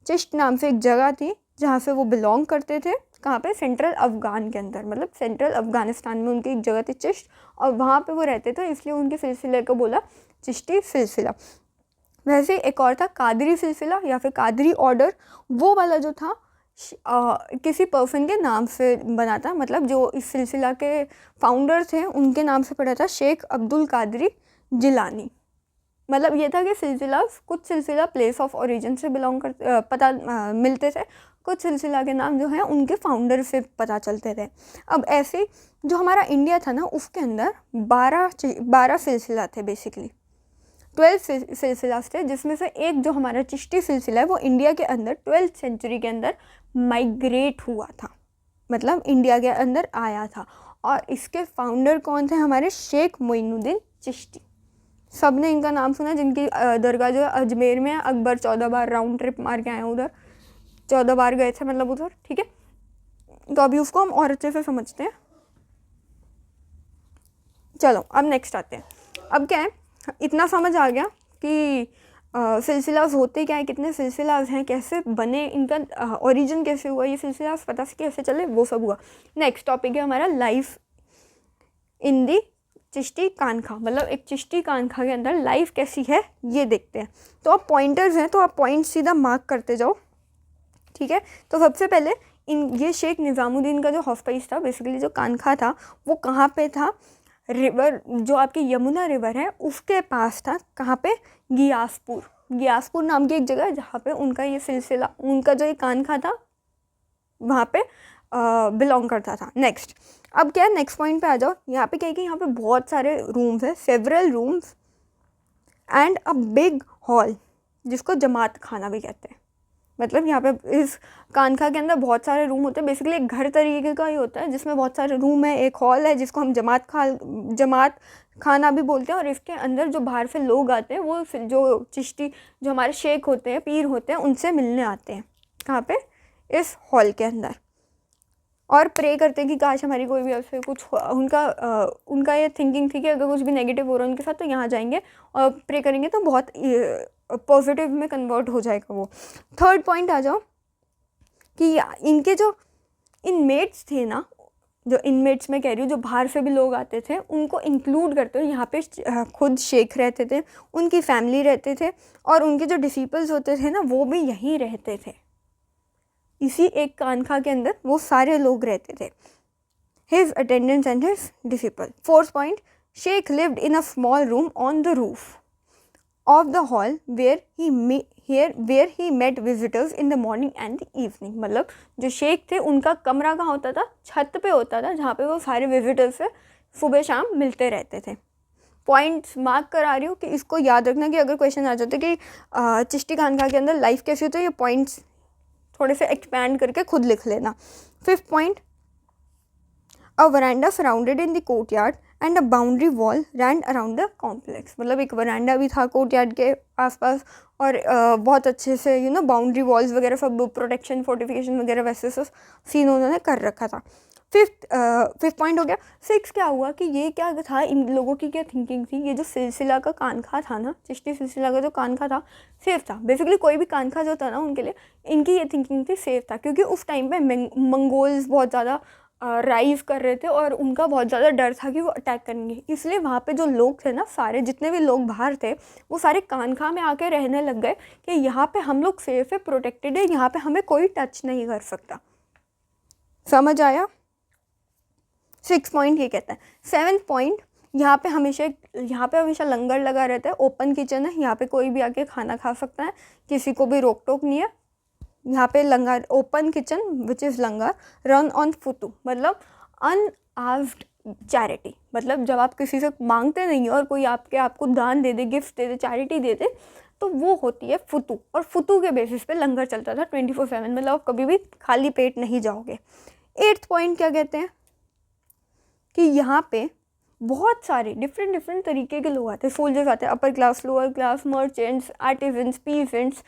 चिश्त नाम से एक जगह थी जहाँ से वो बिलोंग करते थे। कहाँ पे? सेंट्रल अफ़गान के अंदर, मतलब सेंट्रल अफ़गानिस्तान में उनकी एक जगह थी चिश्त, और वहाँ पे वो रहते थे, इसलिए उनके सिलसिले को बोला चिश्ती सिलसिला। वैसे एक और था कादरी सिलसिला या फिर कादरी ऑर्डर, वो वाला जो था किसी पर्सन के नाम से बना था, मतलब जो इस सिलसिला के फाउंडर थे उनके नाम से पड़ा था, शेख अब्दुल कादरी जिलानी। मतलब ये था कि कुछ सिलसिला प्लेस ऑफ ओरिजिन से बिलोंग कर मिलते थे, कुछ सिलसिला के नाम जो हैं उनके फाउंडर से पता चलते थे। अब ऐसे जो हमारा इंडिया था ना, उसके अंदर 12 सिलसिला थे, बेसिकली 12 सिलसिला थे, जिसमें से एक जो हमारा चिश्ती सिलसिला है वो इंडिया के अंदर 12th सेंचुरी के अंदर माइग्रेट हुआ था, मतलब इंडिया के अंदर आया था। और इसके फाउंडर कौन थे? हमारे शेख मोइनुद्दीन चिश्ती। सब ने इनका नाम सुना, जिनकी दरगाह जो अजमेर में है। अकबर 14 बार राउंड ट्रिप मार के आए हैं उधर, 14 बार गए थे मतलब उधर, ठीक है। तो अभी उसको हम और अच्छे से समझते हैं। चलो अब नेक्स्ट आते हैं। अब क्या है, इतना समझ आ गया कि सिलसिलास होते क्या है, कितने सिलसिलास हैं, कैसे बने, इनका ओरिजिन कैसे हुआ, ये सिलसिलास पता से कैसे चले, वो सब हुआ। नेक्स्ट टॉपिक है हमारा लाइफ इन दी चिश्ती कानखा, मतलब एक चिश्ती कानखा के अंदर लाइफ कैसी है ये देखते हैं। तो अब पॉइंटर्स हैं, तो आप पॉइंट सीधा मार्क करते जाओ, ठीक है। तो सबसे पहले ये शेख निज़ामुद्दीन का जो हॉस्पाइस था, बेसिकली जो कानखा था, वो कहाँ पे था? रिवर, जो आपकी यमुना रिवर है उसके पास था। कहाँ पे? गियासपुर नाम की एक जगह है जहाँ पे उनका ये सिलसिला, उनका जो ये कानखा था वहाँ पे बिलोंग करता था। नेक्स्ट, अब क्या है, नेक्स्ट पॉइंट पे आ जाओ। यहाँ पे क्या है कि यहाँ पे बहुत सारे रूम्स हैं, several rooms and a big hall, जिसको जमात खाना भी कहते हैं। मतलब यहाँ पे इस कानखा के अंदर बहुत सारे रूम होते हैं, बेसिकली एक घर तरीके का ही होता है जिसमें बहुत सारे रूम है, एक हॉल है जिसको हम जमात खाना भी बोलते हैं। और इसके अंदर जो बाहर से लोग आते हैं वो जो चिश्ती, जो हमारे शेख होते हैं, पीर होते हैं, उनसे मिलने आते हैं। कहाँ पे? इस हॉल के अंदर, और प्रे करते हैं कि काश हमारी कोई भी ऐसे कुछ उनका ये थिंकिंग थी कि अगर कुछ भी नेगेटिव हो रहा है उनके साथ तो यहाँ जाएंगे और प्रे करेंगे तो बहुत पॉजिटिव में कन्वर्ट हो जाएगा वो। थर्ड पॉइंट आ जाओ कि इनके जो इनमेट्स थे ना, जो इनमेट्स में कह रही हूँ, जो बाहर से भी लोग आते थे, उनको इंक्लूड करते हुए यहाँ पे खुद शेख रहते थे, उनकी फैमिली रहते थे, और उनके जो डिसिपल्स होते थे ना वो भी यहीं रहते थे, इसी एक कानखा के अंदर वो सारे लोग रहते थे। His attendants and his disciple. Fourth point, sheikh lived in a small room on the roof of the hall where where he met visitors in the morning and the evening. मतलब जो शेख थे उनका कमरा कहाँ होता था, छत पे होता था, जहाँ पे वो सारे विजिटर्स से सुबह शाम मिलते रहते थे। पॉइंट्स मार्क करा रही हूँ कि इसको याद रखना कि अगर क्वेश्चन आ जाता है कि चिश्ती खानका के अंदर लाइफ कैसी होती है, ये पॉइंट्स थोड़े से एक्सपैंड करके खुद लिख लेना। 5th point, a verandah surrounded in the courtyard and a boundary wall ran around the complex. मतलब एक वरांडा भी था कोर्टयार्ड के आसपास और बहुत अच्छे से बाउंड्री वॉल्स वगैरह सब प्रोटेक्शन फोर्टिफिकेशन वगैरह वैसे सब सीन उन्होंने कर रखा था। 5th पॉइंट हो गया। 6 क्या हुआ कि ये क्या था, इन लोगों की क्या थिंकिंग थी, ये जो सिलसिला का कानखा था ना, चिश्ती सिलसिला का जो कानखा था सेफ था। बेसिकली कोई भी कानखा जो था ना उनके लिए, इनकी ये थिंकिंग थी सेफ था, क्योंकि उस टाइम पे मंगोल्स बहुत ज़्यादा राइज कर रहे थे और उनका बहुत ज़्यादा डर था कि वो अटैक करेंगे। इसलिए वहाँ पे जो लोग थे ना, सारे जितने भी लोग बाहर थे वो सारे कानखा में आके रहने लग गए कि यहाँ पे हम लोग सेफ है, प्रोटेक्टेड है, यहाँ पे हमें कोई टच नहीं कर सकता। समझ आया? 6 पॉइंट ये कहता है। 7th पॉइंट, यहाँ पे हमेशा लंगर लगा रहता है, ओपन किचन है, यहाँ पे कोई भी आके खाना खा सकता है, किसी को भी रोक टोक नहीं है। यहाँ पे langar, open kitchen which is langar, run on फुतू, मतलब अनआस्क्ड चैरिटी। मतलब जब आप किसी से मांगते नहीं हो और कोई आपको दान दे दे, गिफ्ट दे दे, चैरिटी दे दे, तो वो होती है फुतू। और फुतू के बेसिस पे लंगर चलता था 24/7, मतलब आप कभी भी खाली पेट नहीं जाओगे। 8th पॉइंट क्या कहते हैं कि यहाँ पे बहुत सारे डिफरेंट तरीके के लोग आते हैं, सोल्जर्स आते हैं, upper class, lower class, merchants, artisans, peasants,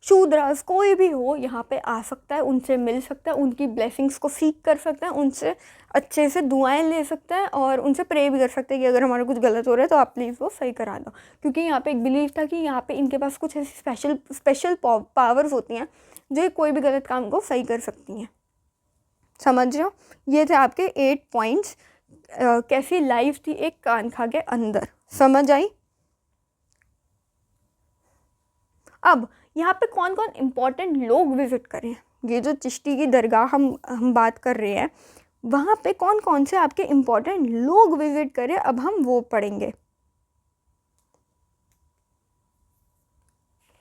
Shudras, कोई भी हो यहाँ पे आ सकता है, उनसे मिल सकता है, उनकी ब्लेसिंग्स को सीख कर सकता है, उनसे अच्छे से दुआएं ले सकता है और उनसे प्रे भी कर सकते हैं कि अगर हमारा कुछ गलत हो रहा है तो आप प्लीज़ वो सही करा दो। क्योंकि यहाँ पे एक बिलीव था कि यहाँ पे इनके पास कुछ ऐसी स्पेशल पावर्स होती हैं जो कोई भी गलत काम को सही कर सकती हैं। समझ रहे हो? ये थे आपके 8 पॉइंट्स। कैसी लाइफ थी एक कानखा के अंदर, समझ आई? अब यहाँ पे कौन कौन इम्पोर्टेंट लोग विजिट करें, ये जो चिश्ती की दरगाह हम बात कर रहे हैं, वहाँ पे कौन कौन से आपके इम्पोर्टेंट लोग विजिट करें, अब हम वो पढ़ेंगे।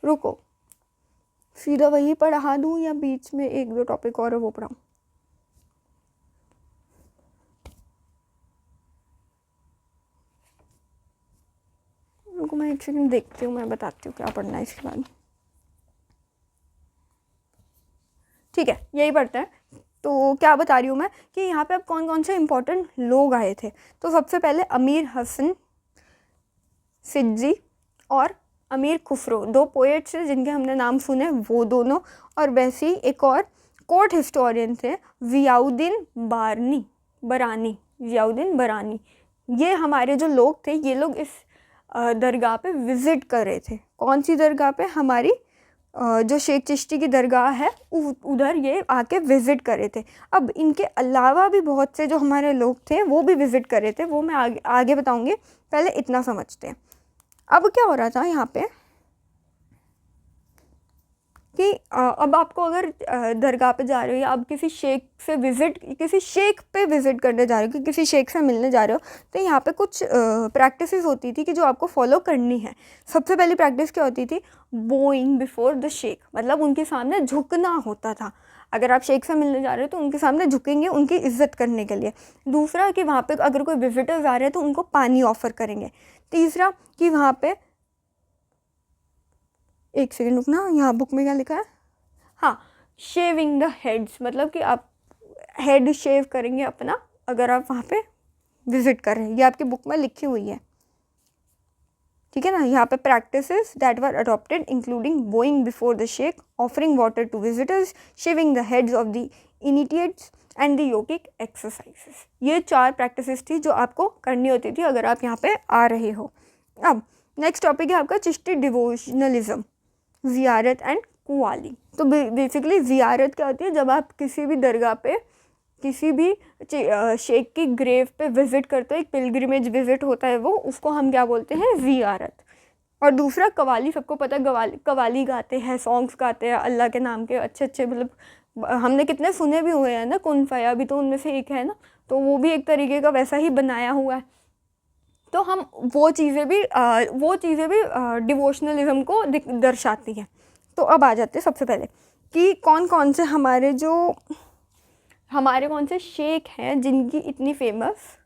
रुको, सीधा वही पढ़ा दूँ या बीच में 1-2 टॉपिक और वो पढ़ाऊँ? रुको मैं 1 सेकंड देखती हूँ, मैं बताती हूँ क्या पढ़ना है इसके बाद। ठीक है, यही पढ़ते हैं। तो क्या बता रही हूँ मैं कि यहाँ पे अब कौन कौन से इम्पोर्टेंट लोग आए थे। तो सबसे पहले अमीर हसन सिज्जी और अमीर खुसरो, 2 पोएट्स थे जिनके हमने नाम सुने, वो दोनों। और वैसे ही एक और कोर्ट हिस्टोरियन थे, ज़ियाउद्दीन बरानी। ये हमारे जो लोग थे, ये लोग इस दरगाह पे विज़िट कर रहे थे। कौन सी दरगाह पे? हमारी जो शेख चिश्ती की दरगाह है उधर ये आके विज़िट कर रहे थे। अब इनके अलावा भी बहुत से जो हमारे लोग थे वो भी विज़िट कर रहे थे, वो मैं आगे बताऊंगी, पहले इतना समझते हैं। अब क्या हो रहा था यहाँ पे कि अब आपको अगर दरगाह पे जा रहे हो या आप किसी शेख पे विज़िट करने जा रहे हो, किसी शेख से मिलने जा रहे हो, तो यहाँ पे कुछ प्रैक्टिसेस होती थी कि जो आपको फॉलो करनी है। सबसे पहली प्रैक्टिस क्या होती थी? बोइंग बिफोर द शेख, मतलब उनके सामने झुकना होता था। अगर आप शेख से मिलने जा रहे हो तो उनके सामने झुकेंगे उनकी इज़्ज़त करने के लिए। दूसरा कि वहाँ पे अगर कोई विजिटर्स आ रहे हैं तो उनको पानी ऑफ़र करेंगे। तीसरा कि वहाँ पे, 1 सेकेंड रुकना, यहाँ बुक में क्या लिखा है? हाँ, शेविंग द हेड्स, मतलब कि आप हेड शेव करेंगे अपना अगर आप वहाँ पे विज़िट कर रहे हैं। ये आपकी बुक में लिखी हुई है, ठीक है ना। यहाँ पे practices that were adopted including bowing before the sheikh, offering water to visitors, shaving the heads of the initiates and the yogic exercises. ये 4 प्रैक्टिसेस थी जो आपको करनी होती थी अगर आप यहाँ पे आ रहे हो। अब नेक्स्ट टॉपिक है आपका चिश्ती डिवोशनलिज्म, ज़ियारत एंड कुवाली। तो बेसिकली ज़ियारत क्या होती है? जब आप किसी भी दरगाह पे किसी भी शेख की ग्रेव पे विज़िट करते हो, एक पिलग्रिमेज विज़िट होता है वो, उसको हम क्या बोलते हैं? ज़ियारत। और दूसरा कवाली, सबको पता है कवाली गाते हैं, सॉन्ग्स गाते हैं अल्लाह के नाम के अच्छे, मतलब हमने कितने सुने भी हुए हैं ना, कुन फया भी तो उनमें से एक है ना, तो वो भी एक तरीके का वैसा ही बनाया हुआ है। तो हम वो चीज़ें भी डिवोशनलिज्म को दर्शाती हैं। तो अब आ जाते हैं सबसे पहले कि कौन कौन से हमारे कौन से शेख हैं जिनकी इतनी फेमस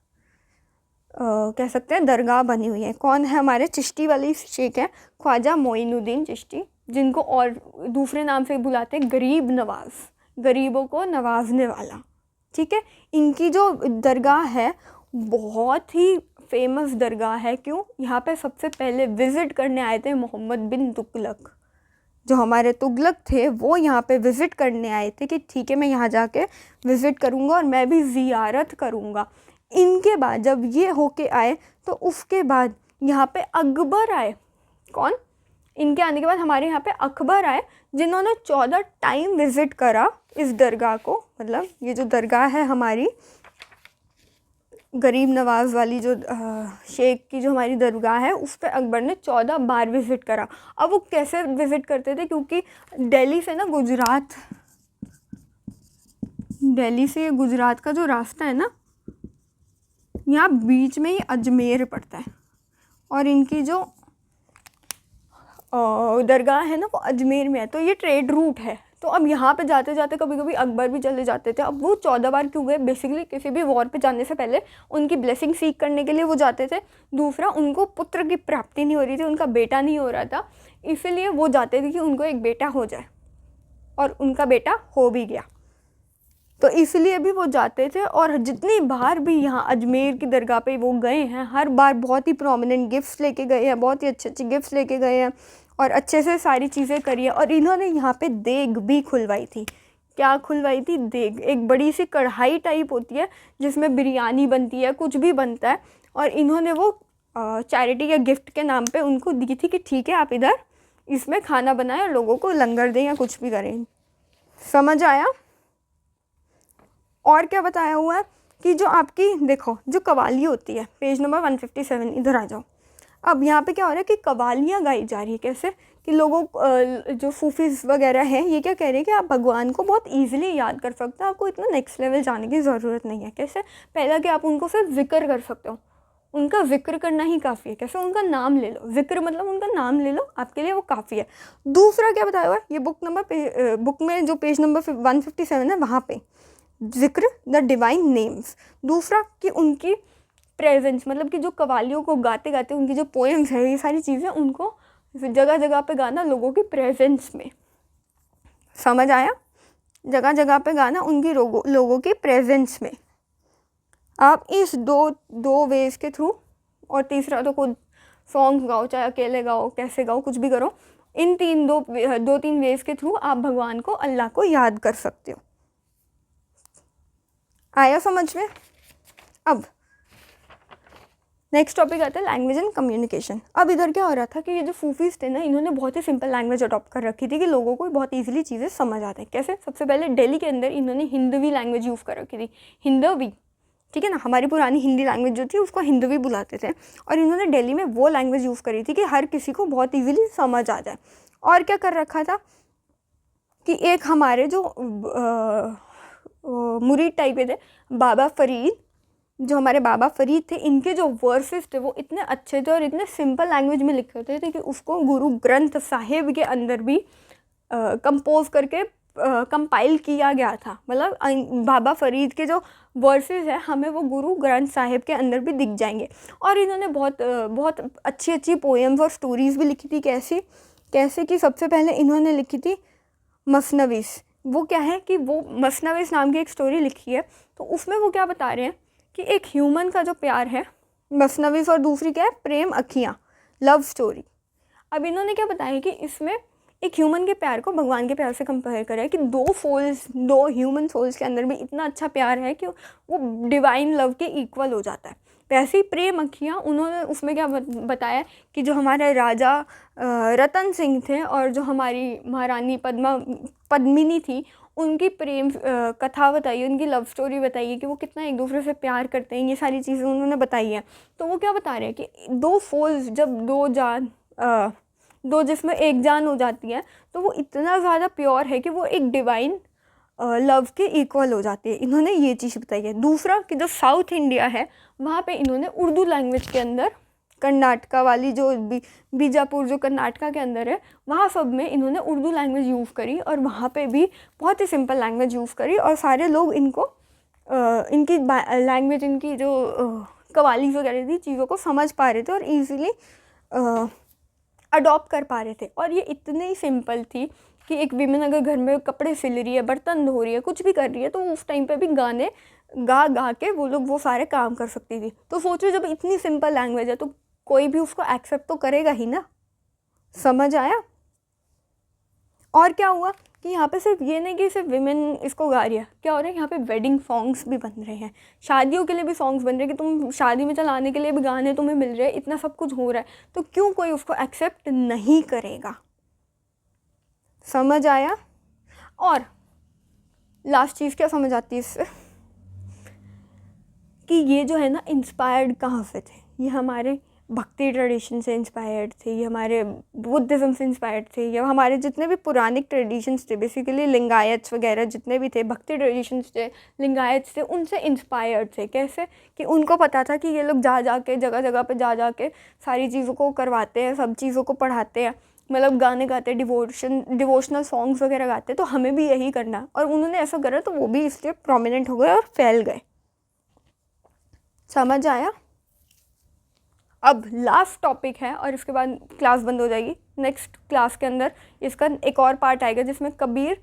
कह सकते हैं दरगाह बनी हुई है। कौन है हमारे चिश्ती वाली शेख है, ख्वाजा मोइनुद्दीन चिश्ती, जिनको और दूसरे नाम से बुलाते हैं गरीब नवाज, गरीबों को नवाजने वाला। ठीक है, इनकी जो दरगाह है बहुत ही फेमस दरगाह है। क्यों? यहाँ पे सबसे पहले विज़िट करने आए थे मोहम्मद बिन तुगलक। जो हमारे तुगलक थे वो यहाँ पे विज़िट करने आए थे कि ठीक है मैं यहाँ जाके विज़िट करूँगा और मैं भी ज़ियारत करूँगा। इनके बाद जब ये होके आए तो उसके बाद यहाँ पे अकबर आए। कौन? इनके आने के बाद हमारे यहाँ पे अकबर आए, जिन्होंने 14 टाइम विज़िट करा इस दरगाह को। मतलब ये जो दरगाह है हमारी गरीब नवाज़ वाली जो शेख की जो हमारी दरगाह है, उस पर अकबर ने 14 बार विज़िट करा। अब वो कैसे विज़िट करते थे? क्योंकि दिल्ली से ना दिल्ली से गुजरात का जो रास्ता है ना, यहाँ बीच में ही अजमेर पड़ता है और इनकी जो दरगाह है ना वो अजमेर में है, तो ये ट्रेड रूट है। तो अब यहाँ पे जाते जाते कभी कभी अकबर भी चले जाते थे। अब वो 14 बार क्यों गए? बेसिकली किसी भी वॉर पे जाने से पहले उनकी ब्लेसिंग सीख करने के लिए वो जाते थे। दूसरा, उनको पुत्र की प्राप्ति नहीं हो रही थी, उनका बेटा नहीं हो रहा था, इसीलिए वो जाते थे कि उनको एक बेटा हो जाए, और उनका बेटा हो भी गया। तो इसलिए भी वो जाते थे। और जितनी बार भी यहाँ अजमेर की दरगाह पे वो गए हैं, हर बार बहुत ही प्रोमिनेंट गिफ्ट्स लेके गए हैं, बहुत ही अच्छे अच्छे गिफ्ट्स लेके गए हैं और अच्छे से सारी चीज़ें करी है। और इन्होंने यहाँ पे देग भी खुलवाई थी। क्या खुलवाई थी? देग। एक बड़ी सी कढ़ाई टाइप होती है जिसमें बिरयानी बनती है, कुछ भी बनता है, और इन्होंने वो चैरिटी या गिफ्ट के नाम पे उनको दी थी कि ठीक है आप इधर इसमें खाना बनाएं और लोगों को लंगर दें या कुछ भी करें। समझ आया? और क्या बताया हुआ है कि जो आपकी देखो जो कवाली होती है, पेज नंबर 157, इधर आ जाओ। अब यहाँ पे क्या हो रहा है कि कवालियाँ गाई जा रही है। कैसे? कि लोगों जो सूफीज़ वगैरह हैं ये क्या कह रहे हैं कि आप भगवान को बहुत ईजिली याद कर सकते हो, आपको इतना नेक्स्ट लेवल जाने की ज़रूरत नहीं है। कैसे? पहला कि आप उनको सिर्फ जिक्र कर सकते हो, उनका जिक्र करना ही काफ़ी है। कैसे? उनका नाम ले लो, जिक्र मतलब उनका नाम ले लो, आपके लिए वो काफ़ी है। दूसरा क्या बताया हुआ है, ये बुक में जो पेज नंबर 157 है वहाँ पे जिक्र द डिवाइन नेम्स। दूसरा कि उनकी प्रेजेंस, मतलब कि जो कवालियों को गाते गाते उनकी जो पोएम्स है, ये सारी चीज़ें उनको जगह जगह पे गाना लोगों की प्रेजेंस में। समझ आया? जगह जगह पे गाना उनकी लोगों की प्रेजेंस में। आप इस दो वेज के थ्रू, और तीसरा तो खुद सॉन्ग गाओ, चाहे अकेले गाओ, कैसे गाओ, कुछ भी करो, इन दो तीन वेज के थ्रू आप भगवान को, अल्लाह को याद कर सकते हो। आया समझ में? अब नेक्स्ट टॉपिक आता है लैंग्वेज एंड कम्युनिकेशन। अब इधर क्या हो रहा था कि ये जो सूफीज़ थे ना, इन्होंने बहुत ही सिंपल लैंग्वेज अडॉप्ट कर रखी थी कि लोगों को बहुत इजीली चीज़ें समझ आते हैं। कैसे? सबसे पहले दिल्ली के अंदर इन्होंने हिंदवी लैंग्वेज यूज़ कर रखी थी। हिंदवी, ठीक है ना, हमारी पुरानी हिंदी लैंग्वेज जो थी उसको हिंदवी बुलाते थे, और इन्होंने दिल्ली में वो लैंग्वेज यूज़ करी थी कि हर किसी को बहुत ईजीली समझ आ जाए। और क्या कर रखा था कि एक हमारे जो मुरीद टाइप के थे, बाबा फरीद, जो हमारे बाबा फरीद थे, इनके जो वर्सेस थे वो इतने अच्छे थे और इतने सिंपल लैंग्वेज में लिखे होते थे कि उसको गुरु ग्रंथ साहिब के अंदर भी कंपोज करके कंपाइल किया गया था। मतलब बाबा फरीद के जो वर्सेस है हमें वो गुरु ग्रंथ साहिब के अंदर भी दिख जाएंगे। और इन्होंने बहुत अच्छी अच्छी पोएम्स और स्टोरीज़ भी लिखी थी। कैसे कि सबसे पहले इन्होंने लिखी थी मसनवीस। वो क्या है कि वो मसनवीस नाम की एक स्टोरी लिखी है, तो उसमें वो क्या बता रहे हैं कि एक ह्यूमन का जो प्यार है मसनवीस, और दूसरी क्या है, प्रेम अखियाँ, लव स्टोरी। अब इन्होंने क्या बताया कि इसमें एक ह्यूमन के प्यार को भगवान के प्यार से कंपेयर करा है कि दो ह्यूमन सोल्स के अंदर भी इतना अच्छा प्यार है कि वो डिवाइन लव के इक्वल हो जाता है। वैसे ही प्रेम अखियाँ, उन्होंने उसमें क्या बताया कि जो हमारे राजा रतन सिंह थे और जो हमारी महारानी पद्मिनी थी, उनकी प्रेम कथा बताई, उनकी लव स्टोरी बताई कि वो कितना एक दूसरे से प्यार करते हैं। ये सारी चीज़ें उन्होंने बताई हैं। तो वो क्या बता रहे हैं कि दो सोल्स जब दो जिसमें एक जान हो जाती है तो वो इतना ज़्यादा प्योर है कि वो एक डिवाइन लव के इक्वल हो जाती है। इन्होंने ये चीज़ बताई है। दूसरा कि जो साउथ इंडिया है वहाँ पे इन्होंने उर्दू लैंग्वेज के अंदर कर्नाटका वाली जो बीजापुर जो कर्नाटका के अंदर है, वहाँ सब में इन्होंने उर्दू लैंग्वेज यूज़ करी और वहाँ पे भी बहुत ही सिंपल लैंग्वेज यूज़ करी और सारे लोग इनको इनकी लैंग्वेज, इनकी जो कवाली वगैरह थी चीज़ों को समझ पा रहे थे और ईज़िली अडॉप्ट कर पा रहे थे। और ये इतनी ही सिंपल थी कि एक वीमेन अगर घर में कपड़े सिल रही है, बर्तन धो रही है, कुछ भी कर रही है, तो उस टाइम पे भी गाने गा के वो लोग वो सारे काम कर सकती थी। तो सोचो जब इतनी सिंपल लैंग्वेज है तो कोई भी उसको एक्सेप्ट तो करेगा ही ना। समझ आया? और क्या हुआ कि यहाँ पे सिर्फ ये नहीं कि सिर्फ विमेन इसको गा रही है, क्या हो रहा है यहाँ पे वेडिंग सॉन्ग्स भी बन रहे हैं, शादियों के लिए भी सॉन्ग्स बन रहे हैं कि तुम शादी में चलाने के लिए भी गाने तुम्हें मिल रहे हैं, इतना सब कुछ हो रहा है, तो क्यों कोई उसको एक्सेप्ट नहीं करेगा। समझ आया? और लास्ट चीज़ क्या समझ आती है इससे, कि ये जो है ना इंस्पायर्ड कहाँ से थे, ये हमारे भक्ति ट्रेडिशन से इंस्पायर्ड थे, ये हमारे बुद्धिज़्म से इंस्पायर्ड थे, ये हमारे जितने भी पुरानिक ट्रेडिशंस थे, बेसिकली लिंगायत्स वगैरह जितने भी थे, भक्ति ट्रेडिशंस थे, लिंगायत्स थे, उनसे इंस्पायर्ड थे। कैसे कि उनको पता था कि ये लोग जा के जगह जगह पे जा के सारी चीज़ों को करवाते हैं, सब चीज़ों को पढ़ाते हैं, मतलब गाने गाते, डिवोशनल सॉन्ग्स वगैरह गाते, तो हमें भी यही करना है। और उन्होंने ऐसा करा तो वो भी इसलिए प्रोमिनेंट हो गए और फैल गए। समझ आया? अब लास्ट टॉपिक है और इसके बाद क्लास बंद हो जाएगी। नेक्स्ट क्लास के अंदर इसका एक और पार्ट आएगा जिसमें कबीर,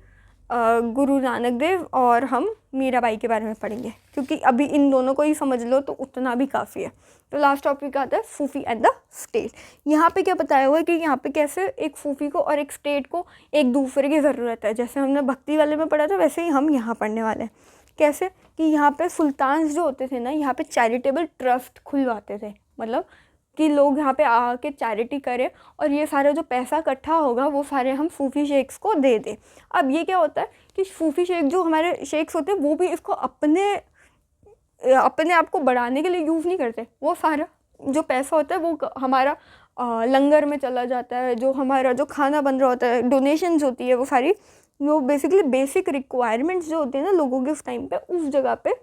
गुरु नानक देव और हम मीराबाई के बारे में पढ़ेंगे, क्योंकि अभी इन दोनों को ही समझ लो तो उतना भी काफ़ी है। तो लास्ट टॉपिक आता है सूफी एंड द स्टेट। यहाँ पे क्या बताया हुआ है कि यहाँ पे कैसे एक सूफी को और एक स्टेट को एक दूसरे की ज़रूरत है। जैसे हमने भक्ति वाले में पढ़ा था वैसे ही हम यहाँ पढ़ने वाले हैं। कैसे कि यहाँ पे सुल्तान जो होते थे ना, यहाँ पे चैरिटेबल ट्रस्ट खुलवाते थे, मतलब कि लोग यहाँ पे आके चैरिटी करें और ये सारा जो पैसा इकट्ठा होगा वो सारे हम सूफी शेख्स को दे दें। अब ये क्या होता है कि सूफी शेख जो हमारे शेख्स होते हैं वो भी इसको अपने आप को बढ़ाने के लिए यूज़ नहीं करते। वो सारा जो पैसा होता है वो हमारा लंगर में चला जाता है, जो हमारा जो खाना बन रहा होता है, डोनेशंस होती है, वो सारी वो बेसिकली बेसिक रिक्वायरमेंट्स जो होती है ना लोगों के उस टाइम पे उस जगह पे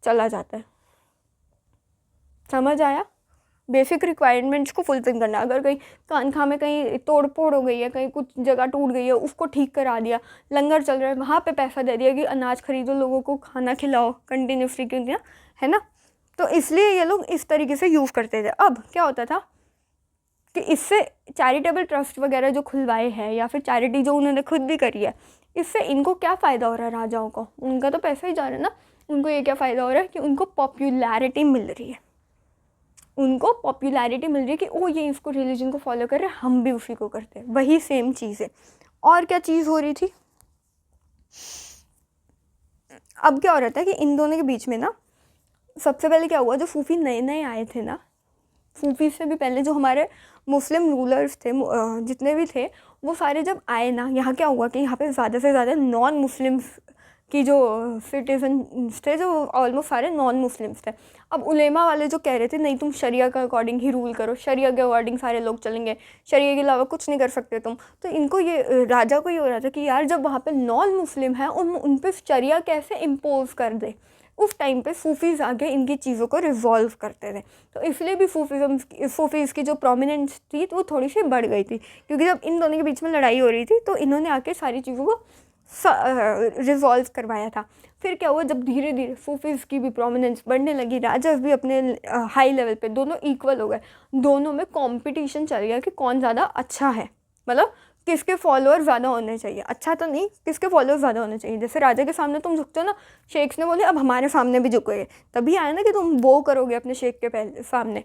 चला जाता है। समझ आया? बेसिक रिक्वायरमेंट्स को फुलफिल करना। अगर कहीं कानखा में कहीं तोड़ फोड़ हो गई है, कहीं कुछ जगह टूट गई है, उसको ठीक करा दिया, लंगर चल रहा है वहाँ पे पैसा दे दिया कि अनाज खरीदो, लोगों को खाना खिलाओ कंटिन्यूसली, क्यों है ना। तो इसलिए ये लोग इस तरीके से यूज़ करते थे। अब क्या होता था कि इससे चैरिटेबल ट्रस्ट वगैरह जो खुलवाए हैं या फिर चैरिटी जो उन्होंने खुद भी करी है, इससे इनको क्या फ़ायदा हो रहा है राजाओं को? उनका तो पैसा ही जा रहा है ना। उनको ये क्या फ़ायदा हो रहा है कि उनको पॉपुलैरिटी मिल रही है, उनको पॉपुलैरिटी मिल रही है कि ओ ये इसको रिलीजन को फॉलो कर रहे हैं, हम भी उसी को करते हैं। वही सेम चीज़ है। और क्या चीज़ हो रही थी? अब क्या हो रहा था कि इन दोनों के बीच में ना सबसे पहले क्या हुआ, जो सूफी नए नए आए थे ना, सूफी से भी पहले जो हमारे मुस्लिम रूलर्स थे जितने भी थे, वो सारे जब आए ना, यहाँ क्या हुआ कि यहाँ पे ज़्यादा से ज़्यादा नॉन मुस्लिम्स की जो सिटीजन्स थे, जो ऑलमोस्ट सारे नॉन मुस्लिम्स थे। अब उलेमा वाले जो कह रहे थे नहीं तुम शरिया के अकॉर्डिंग ही रूल करो, शरिया के अकॉर्डिंग सारे लोग चलेंगे, शरिया के अलावा कुछ नहीं कर सकते तुम। तो इनको ये राजा को ये हो रहा था कि यार जब वहाँ पे नॉन मुस्लिम है उन पर शरिया कैसे इम्पोज कर दे। उस टाइम पे सूफीज़ आके इनकी चीज़ों को रिजॉल्व करते थे। तो इसलिए भी सूफीज़ की जो प्रोमिनेंस थी तो वो थोड़ी सी बढ़ गई थी, क्योंकि जब इन दोनों के बीच में लड़ाई हो रही थी तो इन्होंने आके सारी चीज़ों को रिजॉल्व करवाया था। फिर क्या हुआ, जब धीरे धीरे सूफीज़ की भी प्रोमिनेंस बढ़ने लगी, राजा भी अपने हाई लेवल पे, दोनों इक्वल हो गए, दोनों में कंपटीशन चल गया कि कौन ज़्यादा अच्छा है, मतलब किसके फॉलोअर ज़्यादा होने चाहिए, अच्छा तो नहीं, किसके फॉलोअर ज़्यादा होने चाहिए। जैसे राजा के सामने तुम झुकते हो ना, शेख्स ने बोले अब हमारे सामने भी झुकोगे, तभी आया ना कि तुम वो करोगे अपने शेख के पहले सामने।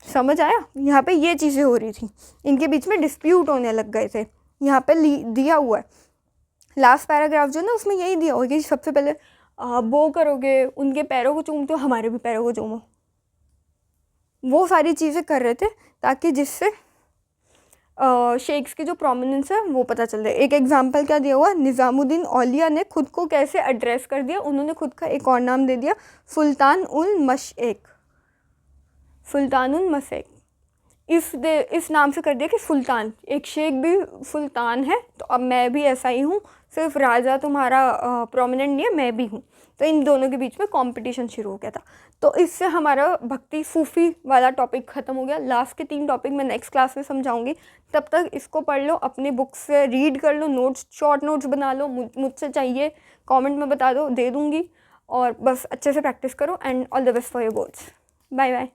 समझ आया? यहाँ पे ये चीज़ें हो रही थी, इनके बीच में डिस्प्यूट होने लग गए थे। यहाँ पे दिया हुआ है लास्ट पैराग्राफ जो ना, उसमें यही दिया हुआ है कि सबसे पहले वो करोगे, उनके पैरों को चूमते हो, हमारे भी पैरों को चूमो। वो सारी चीज़ें कर रहे थे ताकि जिससे शेख्स की जो प्रोमिनेंस है वो पता चल जाए। एक एग्जांपल क्या दिया हुआ, निज़ामुद्दीन औलिया ने खुद को कैसे एड्रेस कर दिया, उन्होंने खुद का एक और नाम दे दिया सुल्तान उल मशएक, सुल्तान उल मशएक। इस नाम से कर दिया कि सुल्तान, एक शेख भी सुल्तान है तो अब मैं भी ऐसा ही हूँ, सिर्फ राजा तुम्हारा प्रोमिनेंट नहीं है, मैं भी हूँ। तो इन दोनों के बीच में कंपटीशन शुरू हो गया था। तो इससे हमारा भक्ति सूफ़ी वाला टॉपिक ख़त्म हो गया। लास्ट के 3 टॉपिक मैं नेक्स्ट क्लास में समझाऊंगी। तब तक इसको पढ़ लो, अपने बुक से रीड कर लो, नोट्स शॉर्ट नोट्स बना लो, मुझसे चाहिए कमेंट में बता दो, दे दूँगी। और बस अच्छे से प्रैक्टिस करो and all the best for your goals. Bye bye.